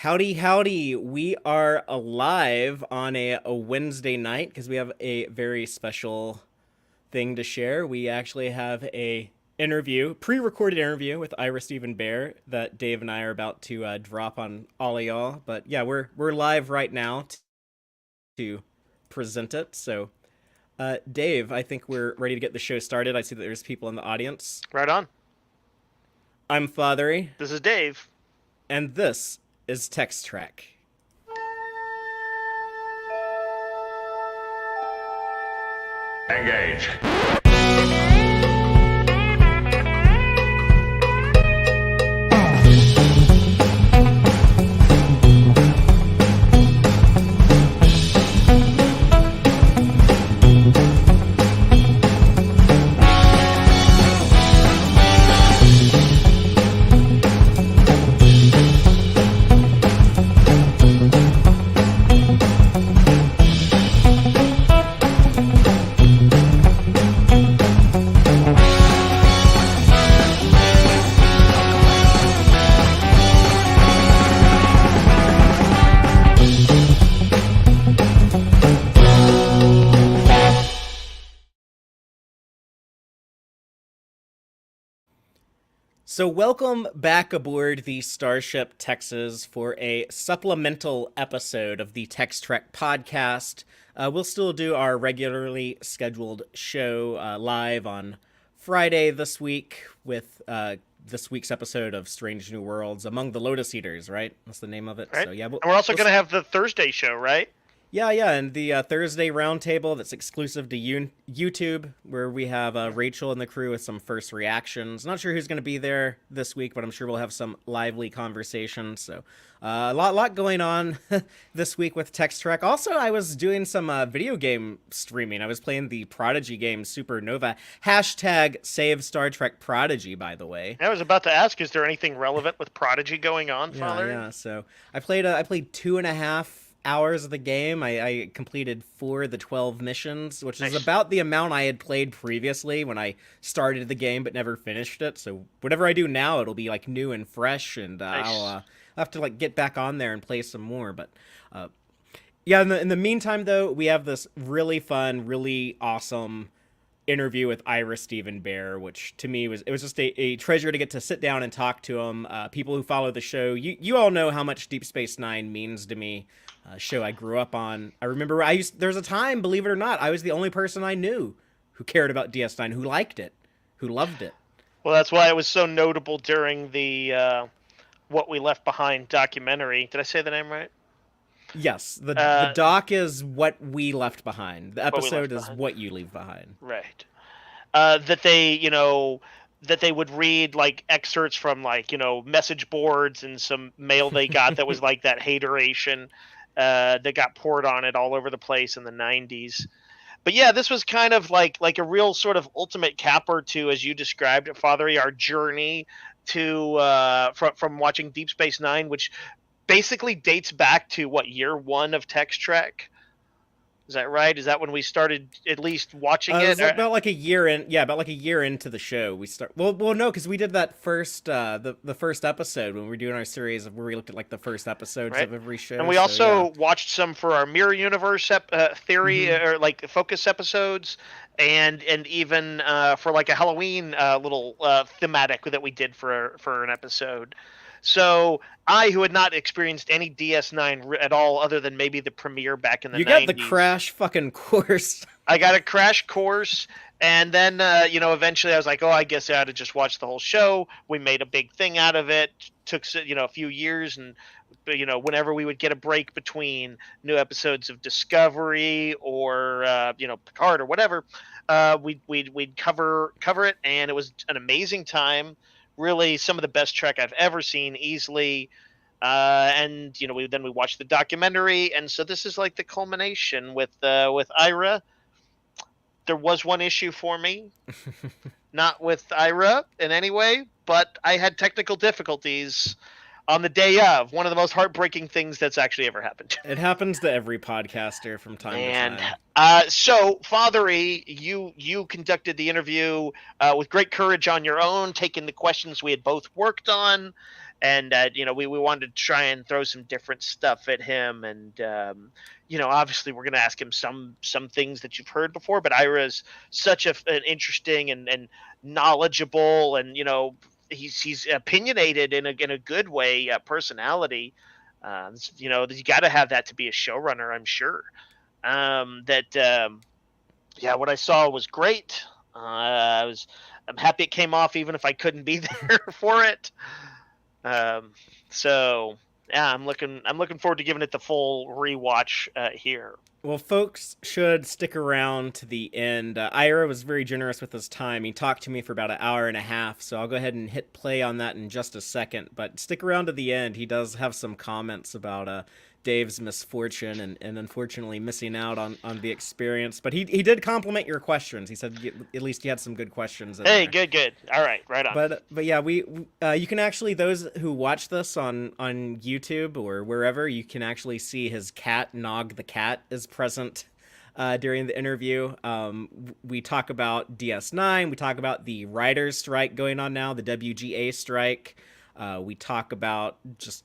Howdy, howdy. We are alive on a Wednesday night because we have a very special thing to share. We actually have a pre-recorded interview with Ira Steven Behr that Dave and I are about to drop on all of y'all. But yeah, we're live right now to present it. So, Dave, I think we're ready to get the show started. I see that there's people in the audience. Right on. I'm Fathery, This is Dave. and this is Tex-Trek. Engage. So, welcome back aboard the Starship Texas for a supplemental episode of the Tex-Trek podcast. We'll still do our regularly scheduled show live on Friday this week with this week's episode of Strange New Worlds Among the Lotus Eaters, right? That's the name of it. Right? So, yeah, And we're also going to have the Thursday show, right? yeah, and the Thursday roundtable that's exclusive to YouTube, where we have Rachel and the crew with some first reactions. Not sure who's going to be there this week, but I'm sure we'll have some lively conversations. So, a lot going on this week with Tex-Trek. Also, I was doing some video game streaming. I was playing the Prodigy game Supernova. Hashtag save Star Trek Prodigy, by the way. I was about to ask, is there anything relevant with Prodigy going on, Father? Yeah. So I played 2.5 hours of the game. I completed 4 of the 12 missions, which is Nice. about the amount I had played previously when I started the game but never finished it. So whatever I do now, it'll be like new and fresh, and Nice. I'll have to like get back on there and play some more. But yeah, in the meantime, though, we have this really fun, really awesome interview with Ira Steven Behr, which to me was just a treasure to get to sit down and talk to him. People who follow the show, you all know how much Deep Space Nine means to me. Show I grew up on. I remember there was a time, believe it or not, I was the only person I knew who cared about DS9, who liked it, who loved it. Well, that's why it was so notable during the What We Left Behind documentary. Did I say the name right? Yes, the doc is what we left behind. The What We Left episode is Behind. what you leave behind. Right. That they would read like excerpts from like, message boards and some mail they got that was like that hateration that got poured on it all over the place in the 90s. But yeah, this was kind of like a real sort of ultimate capper to, as you described it, Fathery, our journey to from watching Deep Space Nine, which basically dates back to what, year one of Tex-Trek? Is that right? Is that when we started at least watching It it? was about like a year in. Yeah, about like a year into the show, we start. Well, no, because we did that first, the first episode when we were doing our series of where we looked at like the first episodes Right. of every show. And we so, also yeah. watched some for our Mirror Universe theory or like focus episodes, and even for like a Halloween little thematic that we did for an episode. So I, who had not experienced any DS9 at all, other than maybe the premiere back in the You 90s, got the crash fucking course. I got a crash course, and then eventually I was like, oh, I guess I ought to just watch the whole show. We made a big thing out of it. Took a few years, and whenever we would get a break between new episodes of Discovery or Picard or whatever, we'd cover it, and it was an amazing time. Really, some of the best Trek I've ever seen, easily. And we watched the documentary, and so this is like the culmination with Ira. There was one issue for me, not with Ira in any way, but I had technical difficulties on the day of one of the most heartbreaking things that's actually ever happened. It happens to every podcaster from time to And time. so, Father E, you conducted the interview with great courage on your own, taking the questions we had both worked on, and we wanted to try and throw some different stuff at him, and obviously we're going to ask him some things that you've heard before, but Ira's such an interesting and knowledgeable, and he's opinionated in a good way, personality. You got to have that to be a showrunner, I'm sure. That Yeah, what I saw was great. I'm happy it came off, even if I couldn't be there for it. Um, so yeah, I'm looking forward to giving it the full rewatch here. Well, folks should stick around to the end. Ira was very generous with his time. He talked to me for about an hour and a half, so I'll go ahead and hit play on that in just a second. But stick around to the end. He does have some comments about Dave's misfortune and unfortunately missing out on the experience. But he did compliment your questions. He said at least you had some good questions in Hey, there. good. All right, right on. But yeah, we you can actually, those who watch this on YouTube or wherever, you can actually see his cat Nog the cat is present during the interview. We talk about DS9. We talk about the writers' strike going on now, the WGA strike. We talk about just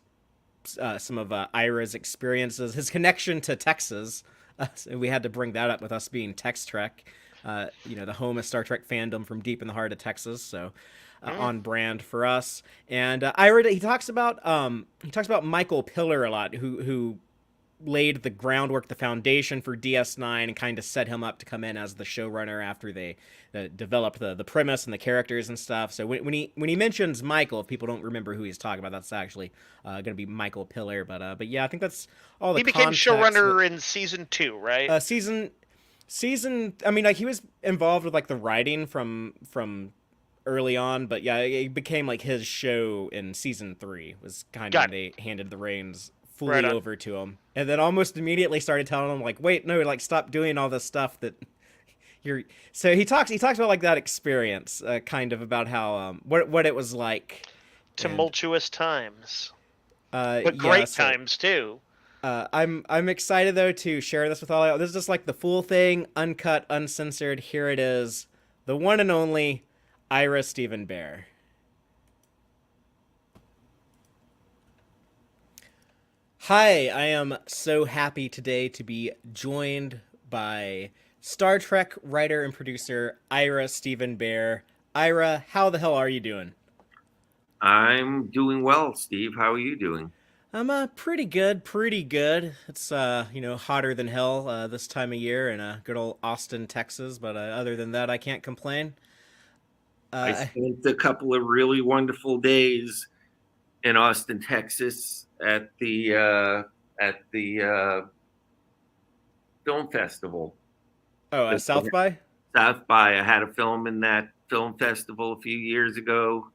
some of Ira's experiences, his connection to Texas. So we had to bring that up with us being Tex-Trek, the home of Star Trek fandom from deep in the heart of Texas. So on brand for us. And Ira, he talks about Michael Piller a lot, who laid the groundwork, the foundation for DS9, and kind of set him up to come in as the showrunner after they developed the premise and the characters and stuff. So when he mentions Michael, if people don't remember who he's talking about, that's actually going to be Michael Piller. But yeah, I think that's all the He became context. showrunner in season 2, right? Season. I mean, like, he was involved with like the writing from early on, but yeah, it became like his show in season 3 was kind of Got when it. they handed the reins fully Right on. over to him, and then almost immediately started telling him like, wait, no, like, stop doing all this stuff that you're. So he talks about like that experience, kind of about how what it was like. And Tumultuous times, but yeah, great so times too. I'm excited though to share this with all y'all. This is just like the full thing, uncut, uncensored. Here it is, the one and only Ira Steven Behr. Hi, I am so happy today to be joined by Star Trek writer and producer Ira Steven Behr. Ira, how the hell are you doing? I'm doing well, Steve. How are you doing? I'm pretty good, pretty good. It's hotter than hell this time of year in good old Austin, Texas. But other than that, I can't complain. I Uh, spent a couple of really wonderful days in Austin, Texas, at the film festival. South by. South by. I had a film in that film festival a few years ago.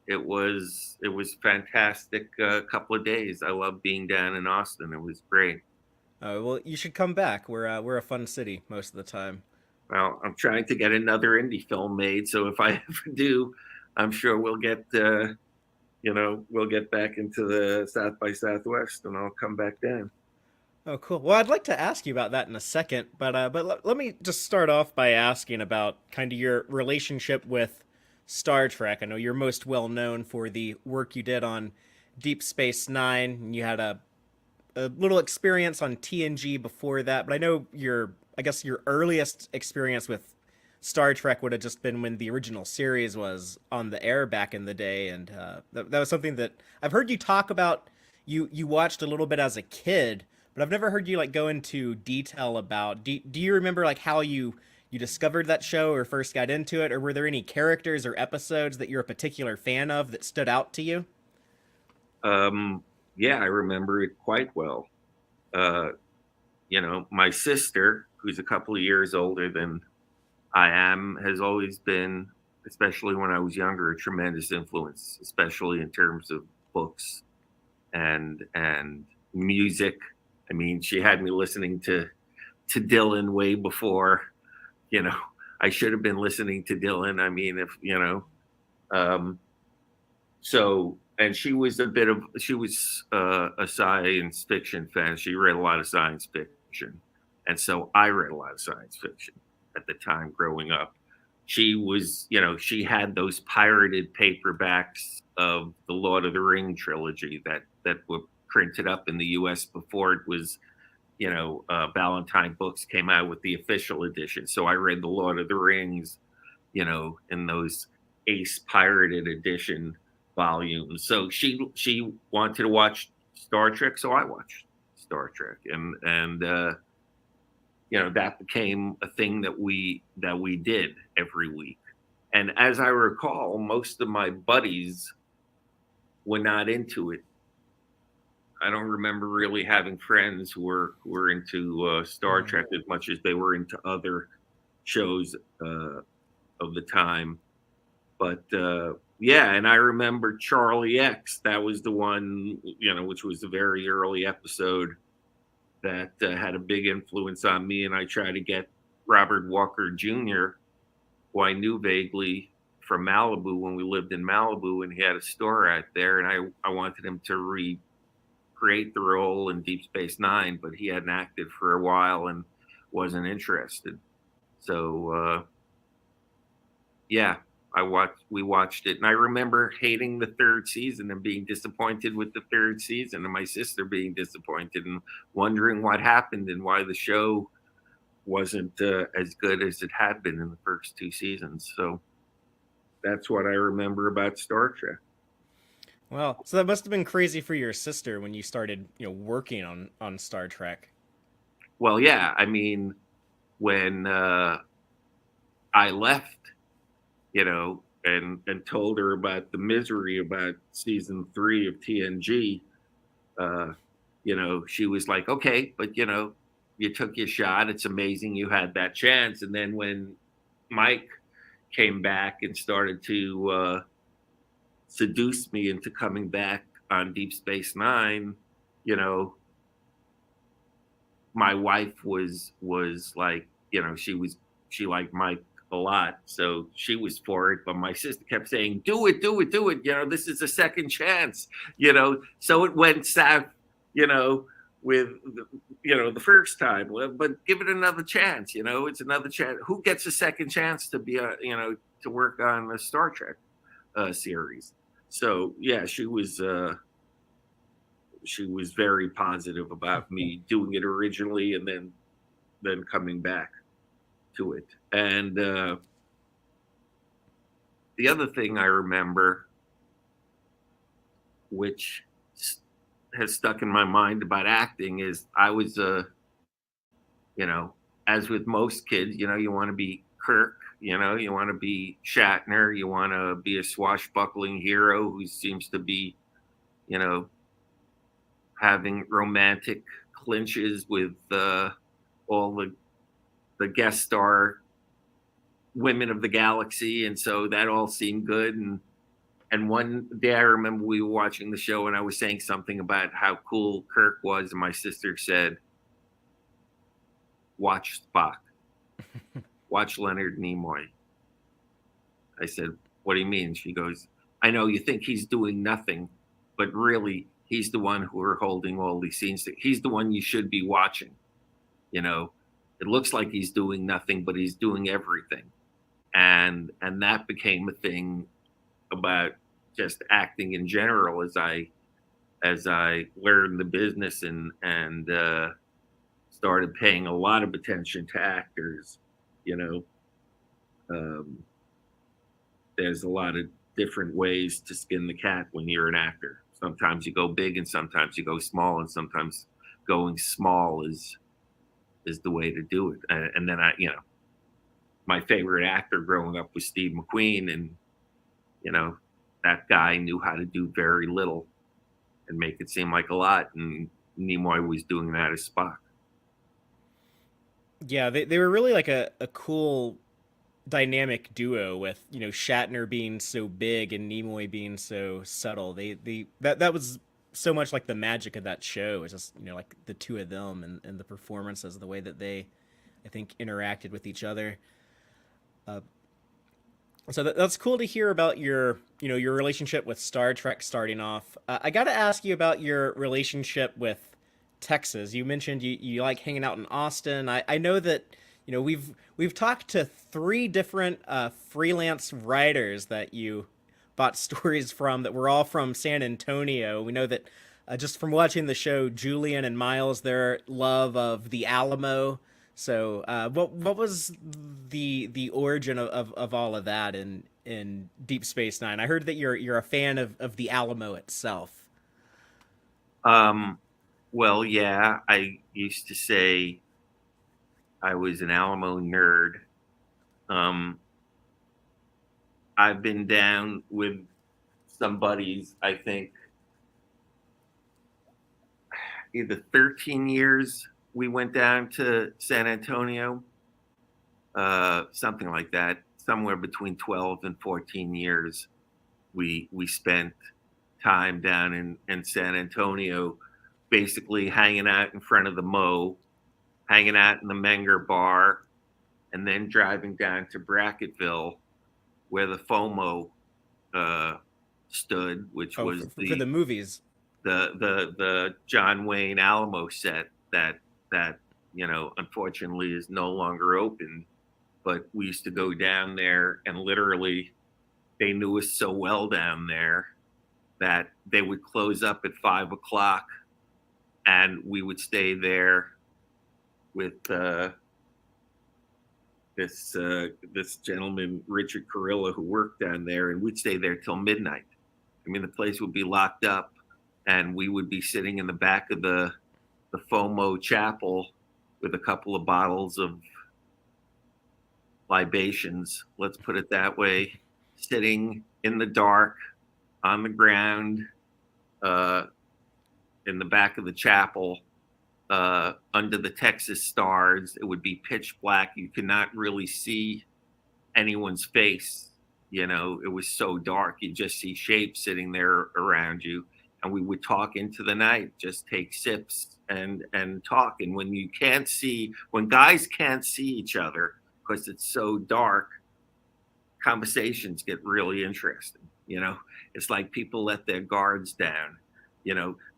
It was fantastic. A couple of days. I love being down in Austin. It was great. Well, you should come back. We're a fun city most of the time. Well, I'm trying to get another indie film made, so if I ever do, I'm sure we'll get back into the South by Southwest, and I'll come back down. Oh, cool. Well, I'd like to ask you about that in a second, but let me just start off by asking about kind of your relationship with Star Trek. I know you're most well known for the work you did on Deep Space Nine, and you had a little experience on TNG before that. But I guess your earliest experience with Star Trek would have just been when the original series was on the air back in the day, and that was something that I've heard you talk about. You watched a little bit as a kid, but I've never heard you like go into detail about. Do you remember like how you discovered that show or first got into it, or were there any characters or episodes that you're a particular fan of that stood out to you? Yeah, I remember it quite well. My sister, who's a couple of years older than I am, has always been, especially when I was younger, a tremendous influence, especially in terms of books and music. I mean, she had me listening to Dylan way before, I should have been listening to Dylan. I mean, if, so and she was a science fiction fan. She read a lot of science fiction, and so I read a lot of science fiction at the time growing up. She was, she had those pirated paperbacks of the Lord of the Ring trilogy that were printed up in the U.S. before it was, Ballantine Books came out with the official edition. So I read the Lord of the Rings, in those Ace pirated edition volumes. So she wanted to watch Star Trek, so I watched Star Trek, and that became a thing that we did every week. And as I recall, most of my buddies were not into it. I don't remember really having friends who were into Star Trek as much as they were into other shows of the time. But yeah, and I remember Charlie X. That was the one, which was a very early episode that had a big influence on me. And I tried to get Robert Walker Jr., who I knew vaguely from Malibu when we lived in Malibu, and he had a store out there. And I wanted him to recreate the role in Deep Space Nine, but he hadn't acted for a while and wasn't interested. So, yeah, we watched it, and I remember hating the third season and being disappointed with the third season, and my sister being disappointed and wondering what happened and why the show wasn't as good as it had been in the first two seasons. So that's what I remember about Star Trek. Well, so that must have been crazy for your sister when you started, working on Star Trek. Well, yeah, I mean, when I left, and told her about the misery about season 3 of TNG, she was like, okay, but you took your shot. It's amazing you had that chance. And then when Mike came back and started to seduce me into coming back on Deep Space Nine, my wife was like, she liked Mike a lot, so she was for it, but my sister kept saying, do it, this is a second chance, so it went south, with the first time, but give it another chance, it's another chance. Who gets a second chance to be to work on a Star Trek series? So yeah, she was very positive about me doing it originally and then coming back to it. And the other thing I remember, which has stuck in my mind about acting, is I was as with most kids, you want to be Kirk, you want to be Shatner, you want to be a swashbuckling hero who seems to be, having romantic clinches with all the guest star women of the galaxy, and so that all seemed good. And one day I remember we were watching the show and I was saying something about how cool Kirk was, and my sister said, watch Spock, watch Leonard Nimoy. I said, what do you mean? She goes, I know you think he's doing nothing, but really he's the one who are holding all these scenes. He's the one you should be watching. It looks like he's doing nothing, but he's doing everything. And that became a thing about just acting in general as I learned the business and started paying a lot of attention to actors. There's a lot of different ways to skin the cat when you're an actor. Sometimes you go big and sometimes you go small, and sometimes going small is the way to do it. And then my favorite actor growing up was Steve McQueen, and that guy knew how to do very little and make it seem like a lot, and Nimoy was doing that as Spock. Yeah, they were really like a cool dynamic duo with Shatner being so big and Nimoy being so subtle. That was so much like the magic of that show. It's just like the two of them and the performances, the way that they, I think, interacted with each other. So that's cool to hear about your, your relationship with Star Trek starting off. I got to ask you about your relationship with Texas. You mentioned you like hanging out in Austin. I know that, we've talked to three different freelance writers that you bought stories from that were all from San Antonio. We know that just from watching the show, Julian and Miles, their love of the Alamo. So, what was the origin of all of that in Deep Space Nine? I heard that you're a fan of the Alamo itself. Um, well, yeah, I used to say I was an Alamo nerd. Um, I've been down with some buddies, I think, either 13 years we went down to San Antonio, something like that, somewhere between 12 and 14 years we spent time down in San Antonio, basically hanging out in front of the Mo, hanging out in the Menger bar, and then driving down to Bracketville, where the FOMO stood, which Oh, was for the movies. the John Wayne Alamo set that unfortunately is no longer open. But we used to go down there, and literally they knew us so well down there that they would close up at 5 o'clock, and we would stay there with this gentleman Richard Carilla who worked down there, and we'd stay there till midnight. I mean, the place would be locked up, and we would be sitting in the back of the FOMO chapel with a couple of bottles of libations, let's put it that way, sitting in the dark on the ground in the back of the chapel under the Texas stars. It would be pitch black. You could not really see anyone's face. It was so dark. You just see shapes sitting there around you. And we would talk into the night, just take sips and talk. And when guys can't see each other because it's so dark, conversations get really interesting. It's like people let their guards down.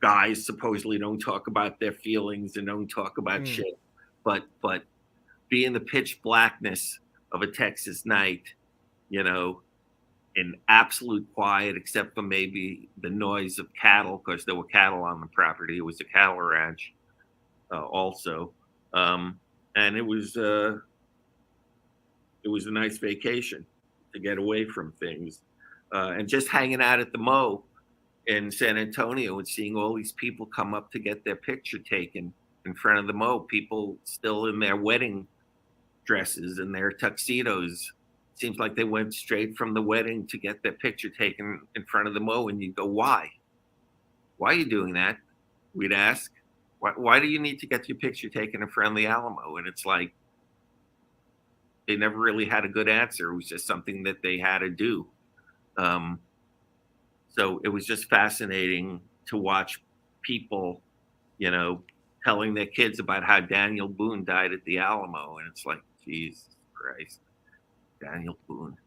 Guys supposedly don't talk about their feelings and don't talk about shit, but be in the pitch blackness of a Texas night, in absolute quiet, except for maybe the noise of cattle, because there were cattle on the property. It was a cattle ranch, also, and it was a nice vacation to get away from things, and just hanging out at the Mo in San Antonio and seeing all these people come up to get their picture taken in front of the Mo. People still in their wedding dresses and their tuxedos. Seems like they went straight from the wedding to get their picture taken in front of the Mo. And you go, why? Why are you doing that? We'd ask. Why do you need to get your picture taken in front of the Alamo? And it's like, they never really had a good answer. It was just something that they had to do. So it was just fascinating to watch people, telling their kids about how Daniel Boone died at the Alamo. And it's like, Jesus Christ, Daniel Boone.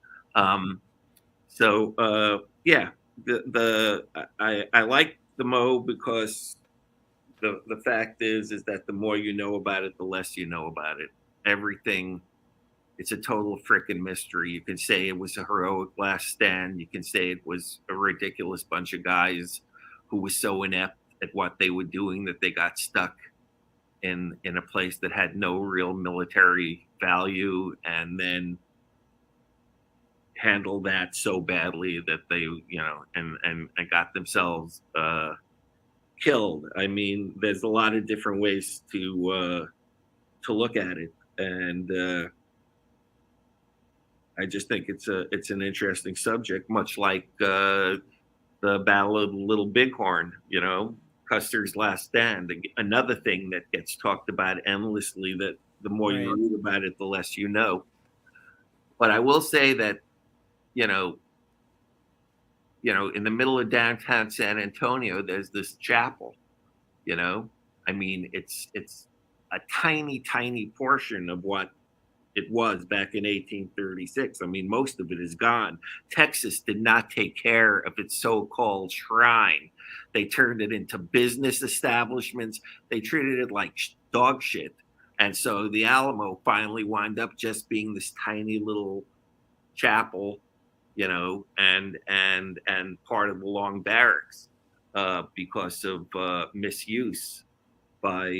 Yeah, I like the Mo because the fact is that the more you know about it, the less you know about it. Everything, it's a total freaking mystery. You can say it was a heroic last stand. You can say it was a ridiculous bunch of guys who were so inept at what they were doing that they got stuck in a place that had no real military value, and then handled that so badly that they, and got themselves killed. I mean, there's a lot of different ways to look at it, and I just think it's an interesting subject, much like the Battle of Little Bighorn, Custer's Last Stand. Another thing that gets talked about endlessly, that the more you read about it, the less you know. But I will say that, in the middle of downtown San Antonio, there's this chapel, I mean, it's a tiny, tiny portion of what it was back in 1836. I mean, most of it is gone. Texas did not take care of its so-called shrine. They turned it into business establishments. They treated it like dog shit. And so the Alamo finally wound up just being this tiny little chapel, and part of the long barracks, because of misuse by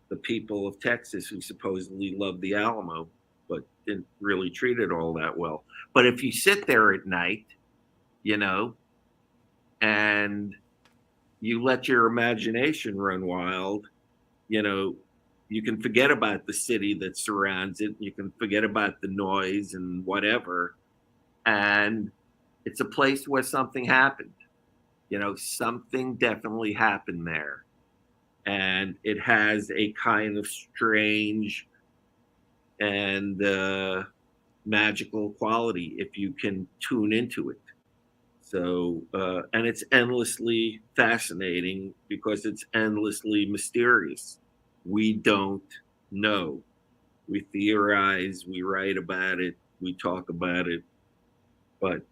the people of Texas, who supposedly loved the Alamo, but didn't really treat it all that well. But if you sit there at night, and you let your imagination run wild, you can forget about the city that surrounds it. You can forget about the noise and whatever. And it's a place where something happened. Something definitely happened there. And it has a kind of strange and magical quality if you can tune into it. So, and it's endlessly fascinating because it's endlessly mysterious. We don't know. We theorize, we write about it, we talk about it, but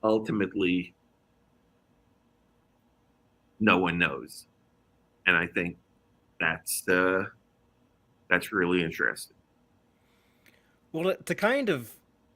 ultimately, no one knows. And I think that's really interesting. Well, to kind of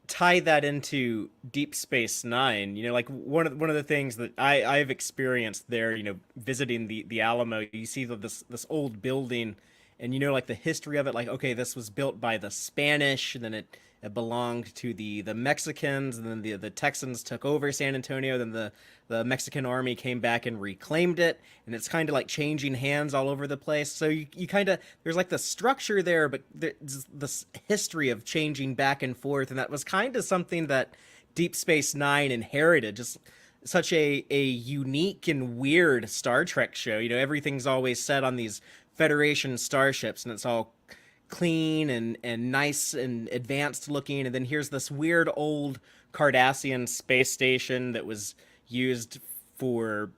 tie that into Deep Space Nine, like one of the things that I've experienced there, visiting the Alamo, you see this old building, and like the history of it, like, okay, this was built by the Spanish, and then it belonged to the Mexicans, and then the Texans took over San Antonio, then the Mexican army came back and reclaimed it, and it's kind of like changing hands all over the place. So you kind of, there's like the structure there, but there's this history of changing back and forth, and that was kind of something that Deep Space Nine inherited, just such a unique and weird Star Trek show. Everything's always set on these Federation starships, and it's all clean and nice and advanced looking, and then here's this weird old Cardassian space station that was used for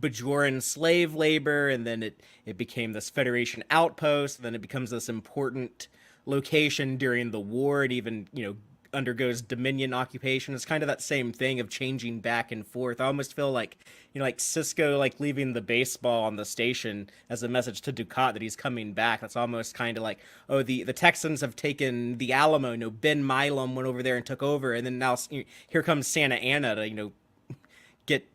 Bajoran slave labor, and then it became this Federation outpost, and then it becomes this important location during the war. It even undergoes Dominion occupation. It's kind of that same thing of changing back and forth. I almost feel like like Cisco, like leaving the baseball on the station as a message to Dukat that he's coming back. That's almost kind of like, oh, the Texans have taken the Alamo. Ben Milam went over there and took over, and then now here comes Santa Ana to get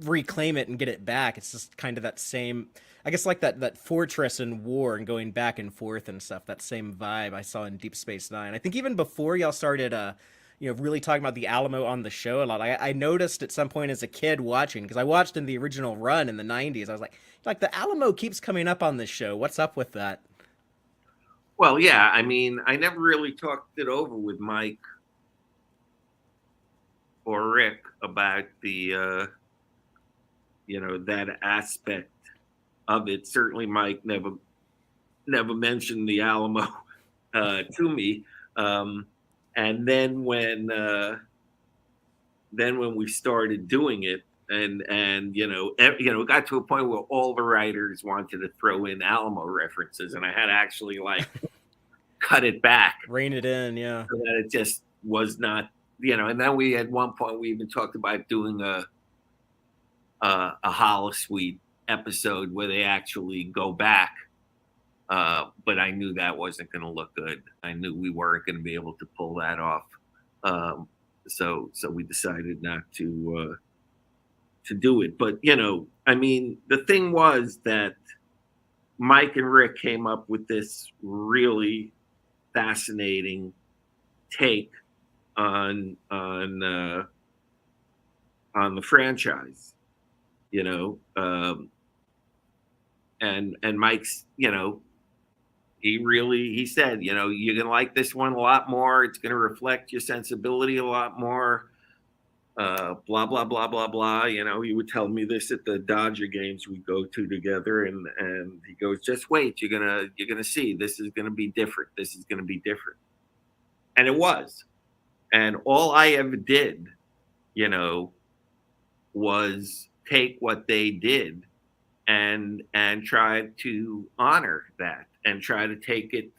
reclaim it and get it back. It's just kind of that same, I guess, like that fortress in war and going back and forth and stuff. That same vibe I saw in Deep Space Nine. I think even before y'all started really talking about the Alamo on the show a lot, I noticed at some point as a kid watching, because I watched in the original run in the 90s, I was like the Alamo keeps coming up on this show. What's up with that? Well, yeah, I mean, I never really talked it over with Mike or Rick about the that aspect of it. Certainly Mike never mentioned the Alamo to me. And then when we started doing it, and it got to a point where all the writers wanted to throw in Alamo references, and I had to actually like cut it back, rein it in, yeah, so that it just was not, And then we at one point we even talked about doing a holosuite episode where they actually go back. But I knew that wasn't going to look good. I knew we weren't going to be able to pull that off. So we decided not to do it. But, I mean, the thing was that Mike and Rick came up with this really fascinating take on the franchise, and Mike's, he said, you're going to like this one a lot more. It's going to reflect your sensibility a lot more. Blah, blah, blah, blah, blah. He would tell me this at the Dodger games we go to together. And he goes, just wait, you're going to see, this is going to be different. This is going to be different. And it was. And all I ever did, was take what they did and try to honor that, and try to take it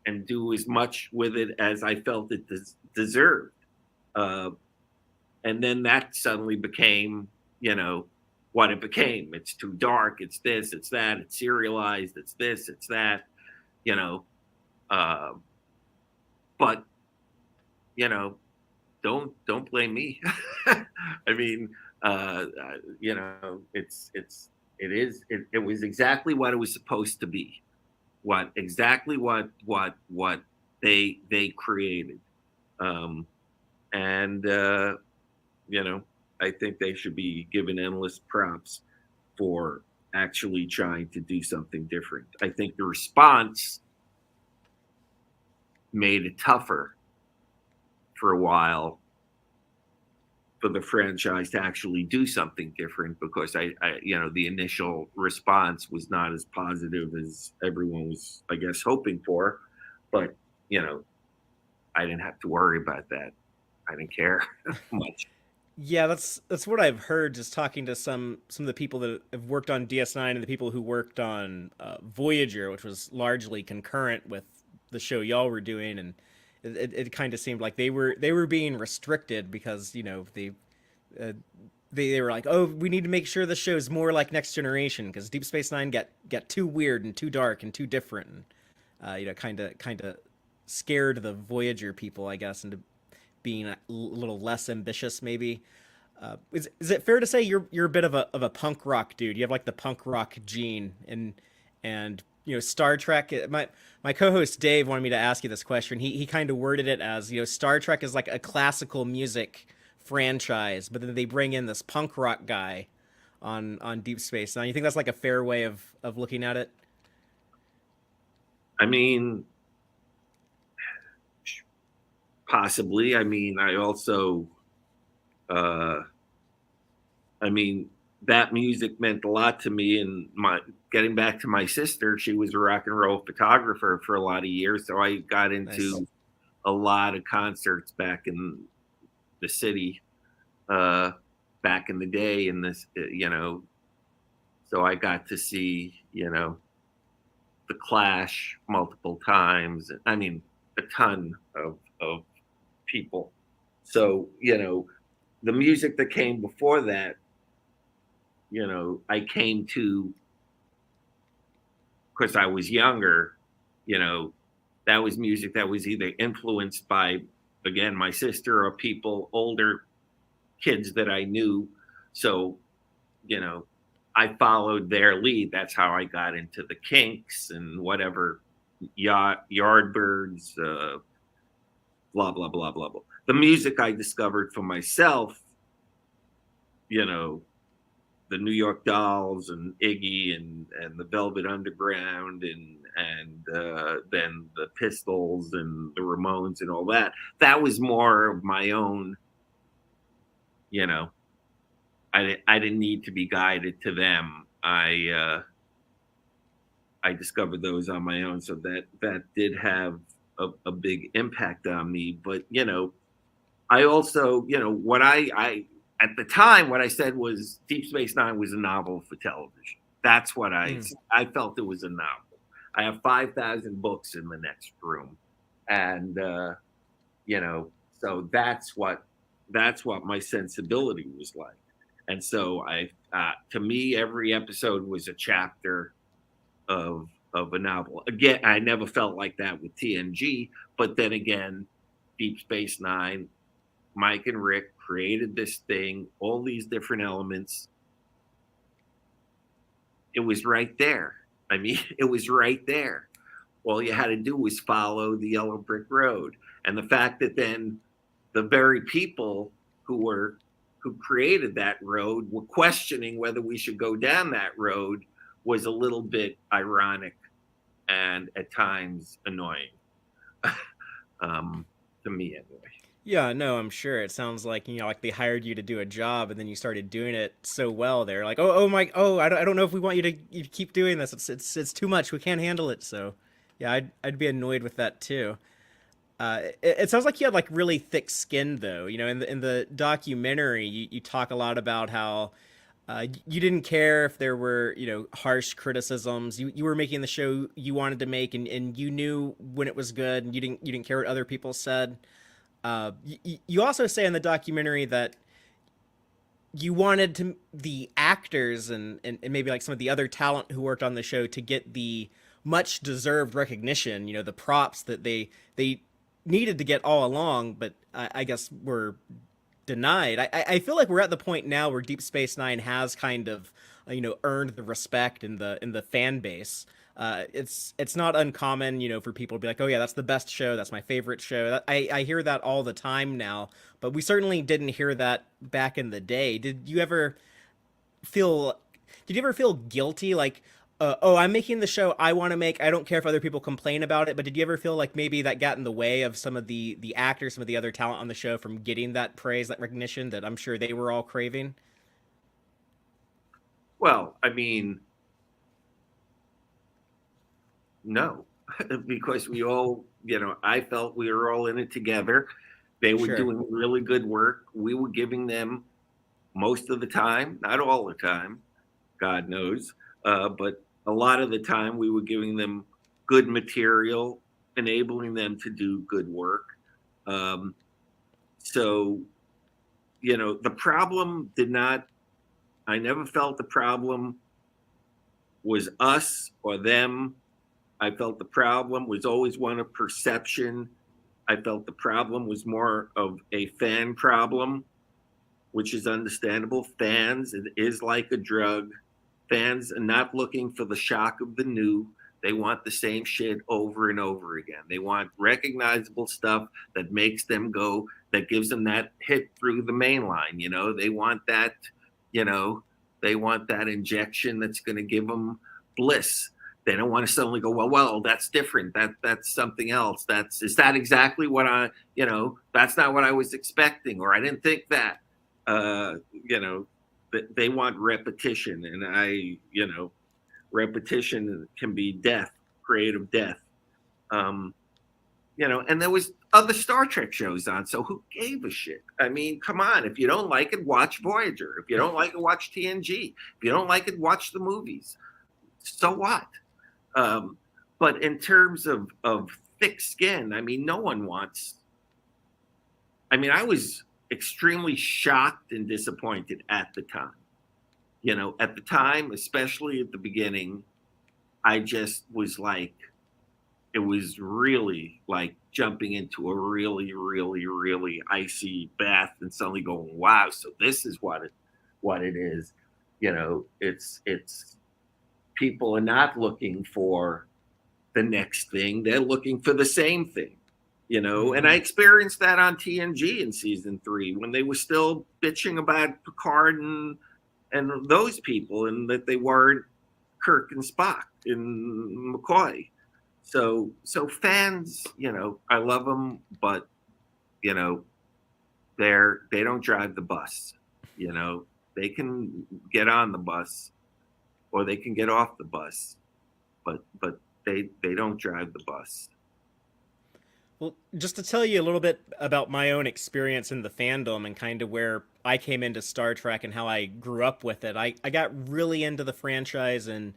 and do as much with it as I felt it deserved. Uh, and then that suddenly became, what it became. It's too dark. It's this. It's that. It's serialized. It's this. It's that. You know, uh, but you know, don't blame me. I mean, it was exactly what it was supposed to be. What they created. Um, and I think they should be given endless props for actually trying to do something different. I think the response made it tougher for a while for the franchise to actually do something different, because the initial response was not as positive as everyone was, I guess, hoping for. But I didn't have to worry about that. I didn't care much. Yeah, that's what I've heard, just talking to some of the people that have worked on DS9 and the people who worked on Voyager, which was largely concurrent with the show y'all were doing, and it kind of seemed like they were being restricted because uh, they were like, oh, we need to make sure the show's more like Next Generation, because Deep Space Nine get too weird and too dark and too different, and kind of scared the Voyager people, I guess, into being a little less ambitious, maybe. Is it fair to say you're a bit of a punk rock dude? You have like the punk rock gene, and Star Trek. My co-host Dave wanted me to ask you this question. He kind of worded it as, Star Trek is like a classical music franchise, but then they bring in this punk rock guy on Deep Space Nine. You think that's like a fair way of looking at it? I mean, possibly. I mean, I also, that music meant a lot to me. And getting back to my sister, she was a rock and roll photographer for a lot of years, so I got into Nice. a lot of concerts back in the city, back in the day. In this, so I got to see, the Clash multiple times. I mean, a ton of people. So, the music that came before that, I came to because I was younger, you know, that was music that was either influenced by, again, my sister or people, older kids that I knew. So, you know, I followed their lead. That's how I got into the Kinks and whatever, Yardbirds, blah, blah, blah, blah, blah. The music I discovered for myself, you know, the New York Dolls and Iggy and the Velvet Underground and then the Pistols and the Ramones and all that. That was more of my own, you know. I didn't need to be guided to them. I discovered those on my own, so that did have a big impact on me. But you know, I also, you know, what I at the time what I said was Deep Space Nine was a novel for television. That's what I felt it was a novel. I have 5,000 books in the next room, and you know, so that's what my sensibility was like. And so to me, every episode was a chapter of a novel. Again, I never felt like that with TNG, but then again, Deep Space Nine, Mike and Rick created this thing, all these different elements. It was right there. I mean, it was right there. All you had to do was follow the yellow brick road. And the fact that then the very people who created that road were questioning whether we should go down that road was a little bit ironic and at times annoying. To me anyway. Yeah, no, I'm sure. It sounds like, like they hired you to do a job and then you started doing it so well. They're like, I don't know if we want you to keep doing this. It's too much. We can't handle it. So, yeah, I'd be annoyed with that too. It sounds like you had like really thick skin though. In the documentary, you talk a lot about how You didn't care if there were, harsh criticisms. You were making the show you wanted to make, and you knew when it was good, and you didn't care what other people said. You also say in the documentary that you wanted the actors and maybe like some of the other talent who worked on the show to get the much deserved recognition, the props that they needed to get all along, but I guess were denied. I feel like we're at the point now where Deep Space Nine has kind of earned the respect in the fan base. It's not uncommon, for people to be like, oh yeah, that's the best show, that's my favorite show. I hear that all the time now, but we certainly didn't hear that back in the day. Feel did you ever feel guilty, like, oh, I'm making the show I want to make, I don't care if other people complain about it? But did you ever feel like maybe that got in the way of some of the actors, some of the other talent on the show from getting that praise, that recognition that I'm sure they were all craving? Well, I mean, no, because we all, I felt we were all in it together. They were Sure. doing really good work. We were giving them most of the time, not all the time, God knows, but a lot of the time we were giving them good material, enabling them to do good work. Um, so, the problem did not, I never felt the problem was us or them. I felt the problem was always one of perception. I felt the problem was more of a fan problem, which is understandable. Fans, it is like a drug. Fans are not looking for the shock of the new. They want the same shit over and over again. They want recognizable stuff that makes them go, that gives them that hit through the main line. They want that, you know, they want that injection that's going to give them bliss. They don't want to suddenly go, well, that's different. That's something else. Is that exactly what that's not what I was expecting, or I didn't think that. They want repetition, and repetition can be death, creative death. And there was other Star Trek shows on, so who gave a shit? I mean, come on. If you don't like it, watch Voyager. If you don't like it, watch TNG. If you don't like it, watch the movies. So what? But in terms of thick skin, I mean, no one wants. I mean, I was extremely shocked and disappointed at the time. At the time, especially at the beginning, I just was like, it was really like jumping into a really, really, really icy bath and suddenly going, wow, so this is what it is. It's people are not looking for the next thing. They're looking for the same thing, Mm-hmm. and I experienced that on TNG in season 3 when they were still bitching about Picard and those people, and that they weren't Kirk and Spock and McCoy. So fans, I love them, but they don't drive the bus. They can get on the bus or they can get off the bus, but they don't drive the bus. Well, just to tell you a little bit about my own experience in the fandom and kind of where I came into Star Trek and how I grew up with it, I got really into the franchise in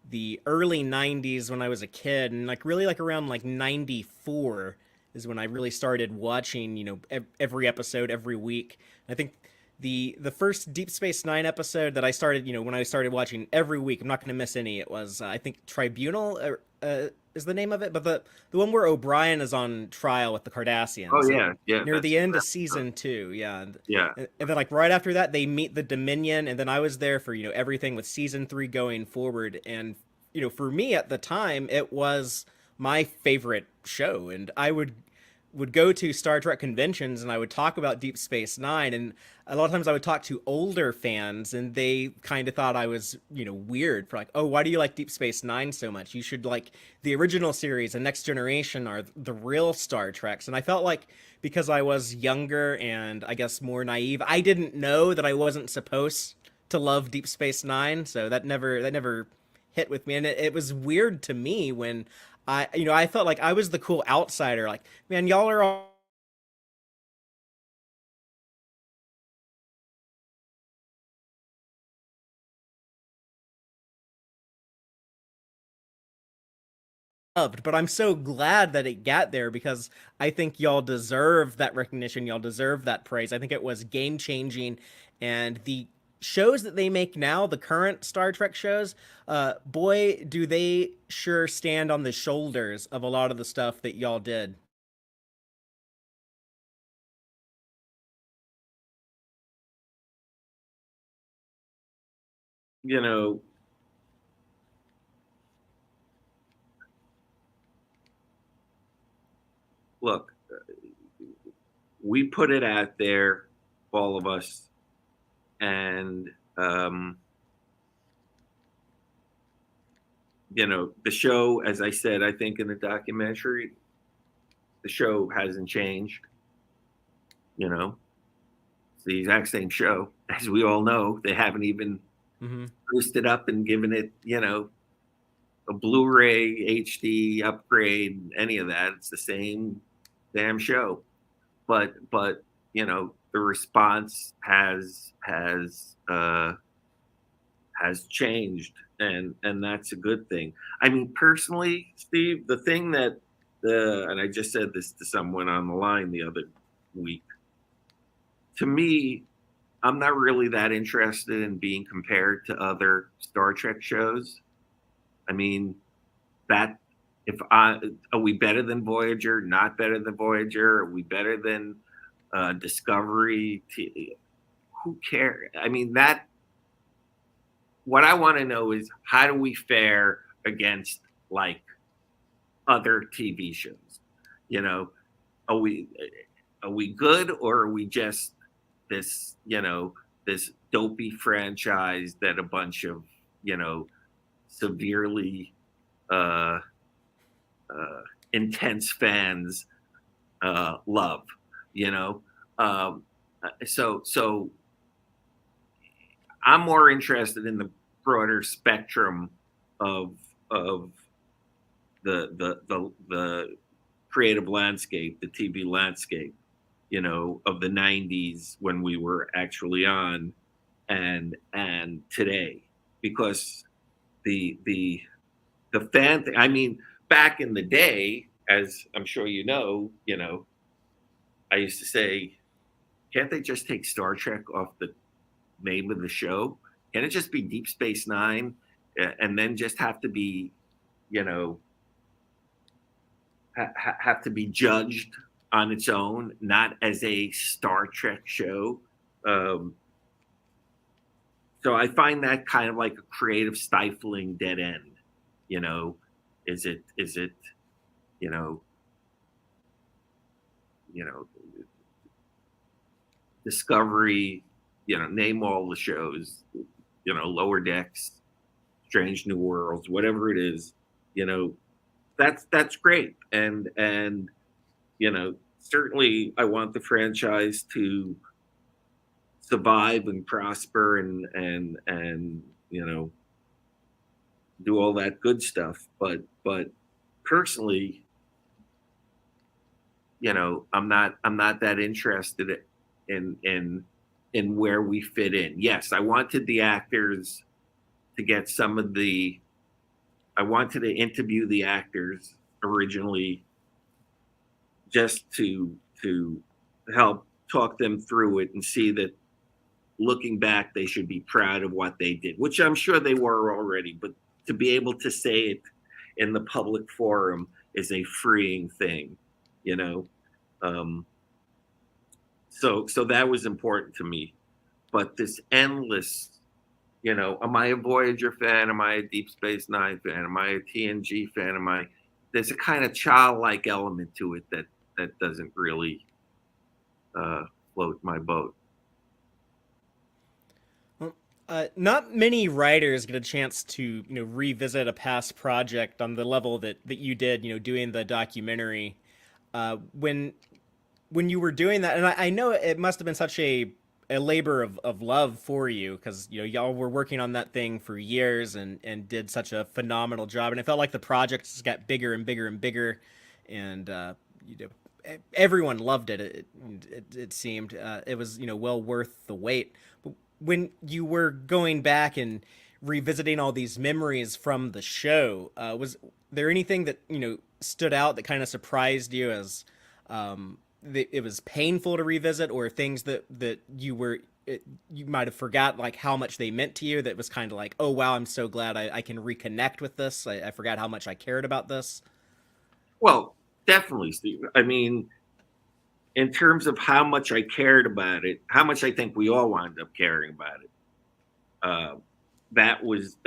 the early 90s when I was a kid, and like really like around like 94 is when I really started watching, every episode every week. I think the first Deep Space Nine episode that I started, when I started watching every week, I'm not going to miss any. It was I think Tribunal is the name of it, but the one where O'Brien is on trial with the Oh Cardassians. yeah, Near the end of season 2, yeah, yeah. and then like right after that they meet the Dominion, and then I was there for everything with season 3 going forward, and for me at the time it was my favorite show, and I would go to Star Trek conventions and I would talk about Deep Space Nine, and a lot of times I would talk to older fans and they kind of thought I was, weird for like, oh, why do you like Deep Space Nine so much? You should like the original series and Next Generation are the real Star Treks. And I felt like because I was younger and I guess more naive, I didn't know that I wasn't supposed to love Deep Space Nine, so that never hit with me, and it was weird to me when I felt like I was the cool outsider. Like, man, y'all are all Loved, but I'm so glad that it got there because I think y'all deserve that recognition. Y'all deserve that praise. I think it was game changing, and the shows that they make now, the current Star Trek shows, boy, do they sure stand on the shoulders of a lot of the stuff that y'all did. You know, look, we put it out there, all of us, and the show, as I said, I think in the documentary, the show hasn't changed. You know, it's the exact same show, as we all know. They haven't even Mm-hmm. boosted up and given it, a Blu-ray HD upgrade, any of that. It's the same damn show. But the response has changed, and that's a good thing. I mean, personally, Steve, the thing that and I just said this to someone on the line the other week. To me, I'm not really that interested in being compared to other Star Trek shows. I mean, that if I are we better than Voyager? Not better than Voyager? Are we better than Discovery? Who cares? I mean, that what I want to know is how do we fare against like other TV shows? You know, are we are we good, or are we just this this dopey franchise that a bunch of severely uh, uh, intense fans love? You know, um, so I'm more interested in the broader spectrum of of the creative landscape, the TV landscape, of the '90s when we were actually on, and today, because the the fan thing. I mean, back in the day, as I'm sure I used to say, can't they just take Star Trek off the name of the show? Can it just be Deep Space Nine, and then just have to be, you know, have to be judged on its own, not as a Star Trek show? Um, so I find that kind of like a creative stifling dead end. You know, is it you know you know Discovery? Name all the shows. Lower Decks, Strange New Worlds, whatever it is. You know, that's great, and certainly I want the franchise to survive and prosper and do all that good stuff. But personally, I'm not that interested in where we fit in. Yes, I wanted the actors to get some of the I wanted to interview the actors originally, just to help talk them through it and see that looking back they should be proud of what they did, which I'm sure they were already, but to be able to say it in the public forum is a freeing thing, you know. Um, so that was important to me. But this endless, am I a Voyager fan? Am I a Deep Space Nine fan? Am I a TNG fan? There's a kind of childlike element to it that doesn't really uh, float my boat. Not many writers get a chance to revisit a past project on the level that you did, doing the documentary. When you were doing that, and I know it must have been such a labor of love for you, because y'all were working on that thing for years and did such a phenomenal job, and it felt like the project just got bigger and bigger and bigger, and everyone loved it. It seemed it was well worth the wait. But when you were going back and revisiting all these memories from the show, was there anything that, you know, stood out that kind of surprised you as it was painful to revisit, or things that you might have forgot, like how much they meant to you, that was kind of like, oh wow, I'm so glad I can reconnect with this. I forgot how much I cared about this. Well, definitely, Steve. I mean, in terms of how much I cared about it, how much I think we all wound up caring about it, that was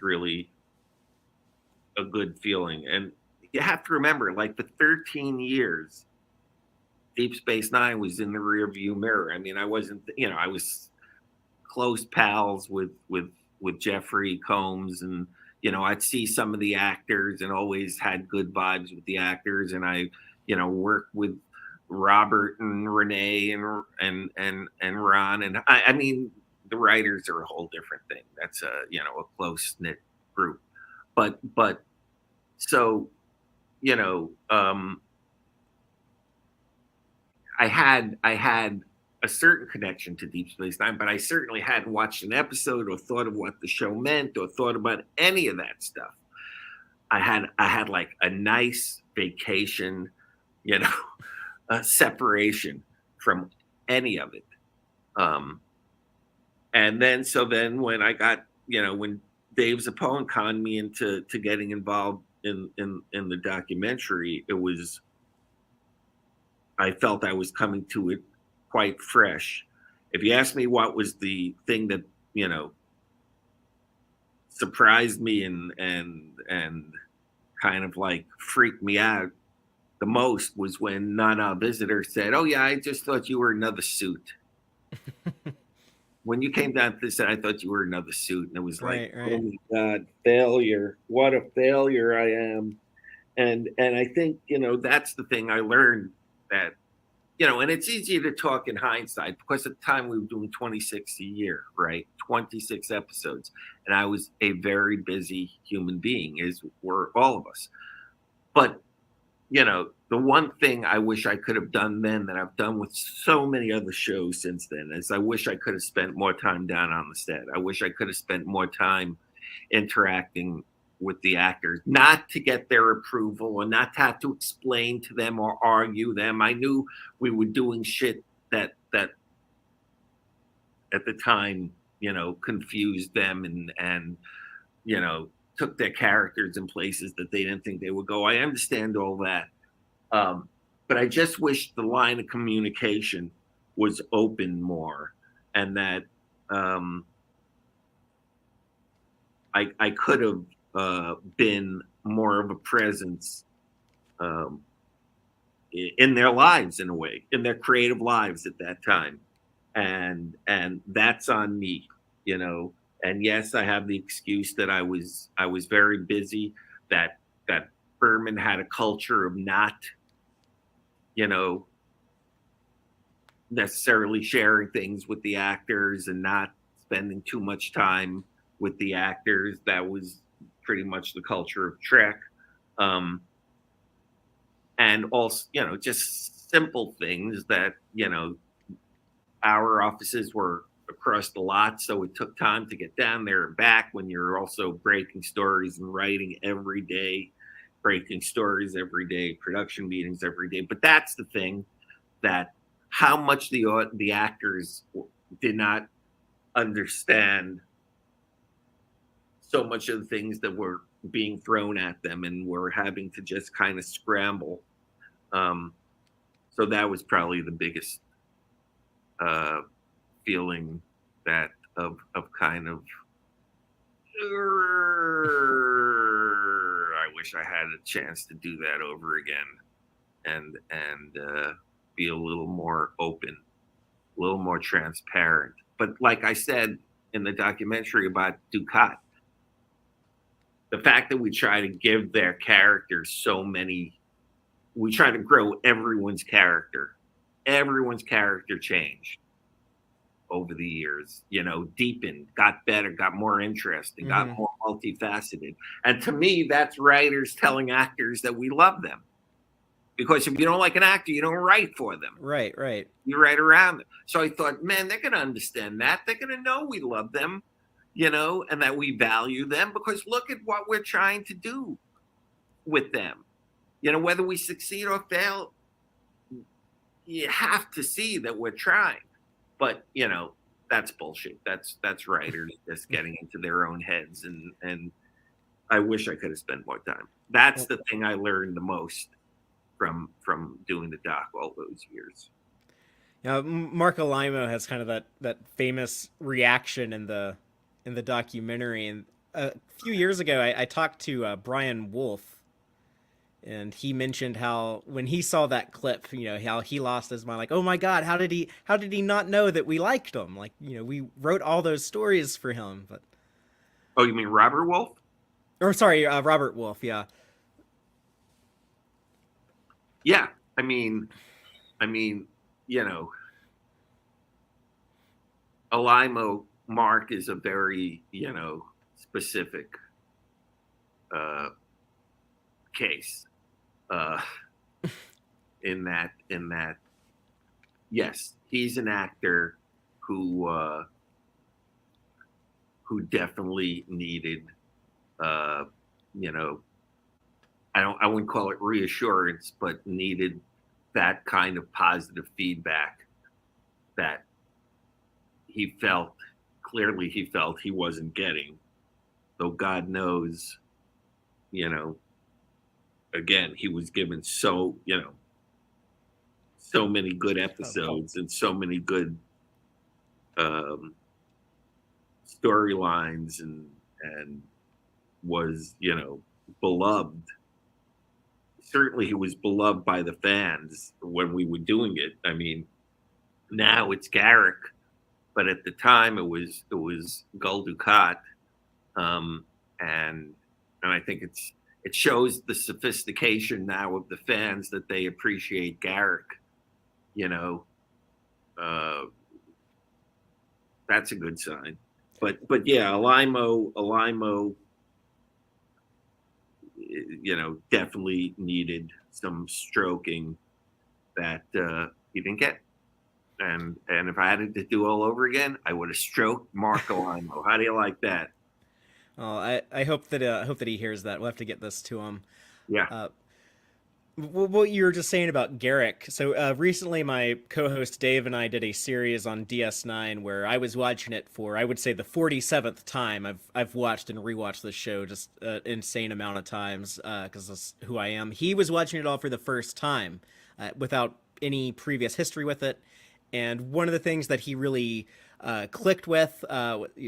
really a good feeling. And you have to remember, like, for 13 years, Deep Space Nine was in the rearview mirror. I mean, I wasn't, you know, I was close pals with Jeffrey Combs, and you know, I'd see some of the actors and always had good vibes with the actors, and I, you know, worked with Robert and Renee and Ron, and I mean, the writers are a whole different thing. That's a, you know, a close knit group, but so, you know, I had a certain connection to Deep Space Nine, but I certainly hadn't watched an episode or thought of what the show meant or thought about any of that stuff. I had like a nice vacation, you know, a separation from any of it. And then when I got, you know, when Dave Zappone conned me into getting involved in the documentary, it was, I felt I was coming to it quite fresh. If you ask me what was the thing that, you know, surprised me and kind of like freaked me out the most, was when Nana Visitor said, "Oh yeah, I just thought you were another suit." When you came down to this, I thought you were another suit, and it was like, right. Oh my God, failure! What a failure I am. And I think, you know, that's the thing I learned, that, you know, and it's easy to talk in hindsight, because at the time we were doing 26 a year, right? 26 episodes. And I was a very busy human being, as were all of us. But, you know, the one thing I wish I could have done then that I've done with so many other shows since then is I wish I could have spent more time down on the set. I wish I could have spent more time interacting with the actors, not to get their approval or not to have to explain to them or argue them. I knew we were doing shit that at the time, you know, confused them and you know, took their characters in places that they didn't think they would go. I understand all that. But I just wish the line of communication was open more, and that I could have been more of a presence in their lives, in a way, in their creative lives at that time. And that's on me, you know. And yes, I have the excuse that I was very busy, that Berman had a culture of not, you know, necessarily sharing things with the actors and not spending too much time with the actors. That was pretty much the culture of Trek. And also, you know, just simple things that, you know, our offices were across the lot, so it took time to get down there and back, when you're also breaking stories and writing every day, breaking stories every day, production meetings every day. But that's the thing, that how much the actors did not understand so much of the things that were being thrown at them, and were having to just kind of scramble. So that was probably the biggest feeling, that of kind of, I wish I had a chance to do that over again, and be a little more open, a little more transparent. But like I said in the documentary about Ducat, the fact that we try to give their characters so many, we try to grow everyone's character changed over the years, you know, deepened, got better, got more interesting, got more multifaceted. And to me, that's writers telling actors that we love them. Because if you don't like an actor, you don't write for them. Right. You write around them. So I thought, man, they're going to understand that. They're going to know we love them. and that we value them, because look at what we're trying to do with them. Whether we succeed or fail, you have to see that we're trying. But, that's bullshit. That's writers just getting into their own heads. And I wish I could have spent more time. That's the thing I learned the most from doing the doc all those years. Mark Alamo has kind of that famous reaction in the documentary. And a few years ago, I talked to Brian Wolf, and he mentioned how when he saw that clip, how he lost his mind. Like, oh my God, how did he not know that we liked him? Like, we wrote all those stories for him. But oh, you mean Robert Wolf? Or sorry, Robert Wolf. Yeah. Yeah, I mean, Alamo Mark is a very, specific case. In that, yes, he's an actor who definitely needed, I wouldn't call it reassurance, but needed that kind of positive feedback that he felt he wasn't getting, though God knows, again, he was given so many good episodes and so many good storylines and was, beloved. Certainly he was beloved by the fans when we were doing it. I mean, now it's Garrick, but at the time it was Gul Dukat. And I think it shows the sophistication now of the fans that they appreciate Garrick. That's a good sign. But yeah, Alamo, definitely needed some stroking that he didn't get. And if I had to do all over again, I would have stroked Mark Alamo. How do you like that? Well, I hope that he hears that. We'll have to get this to him. Yeah. What you were just saying about Garrick. So recently, my co-host Dave and I did a series on DS9 where I was watching it for, I would say, the 47th time. I've watched and rewatched the show just an insane amount of times because that's who I am. He was watching it all for the first time without any previous history with it. And one of the things that he really clicked with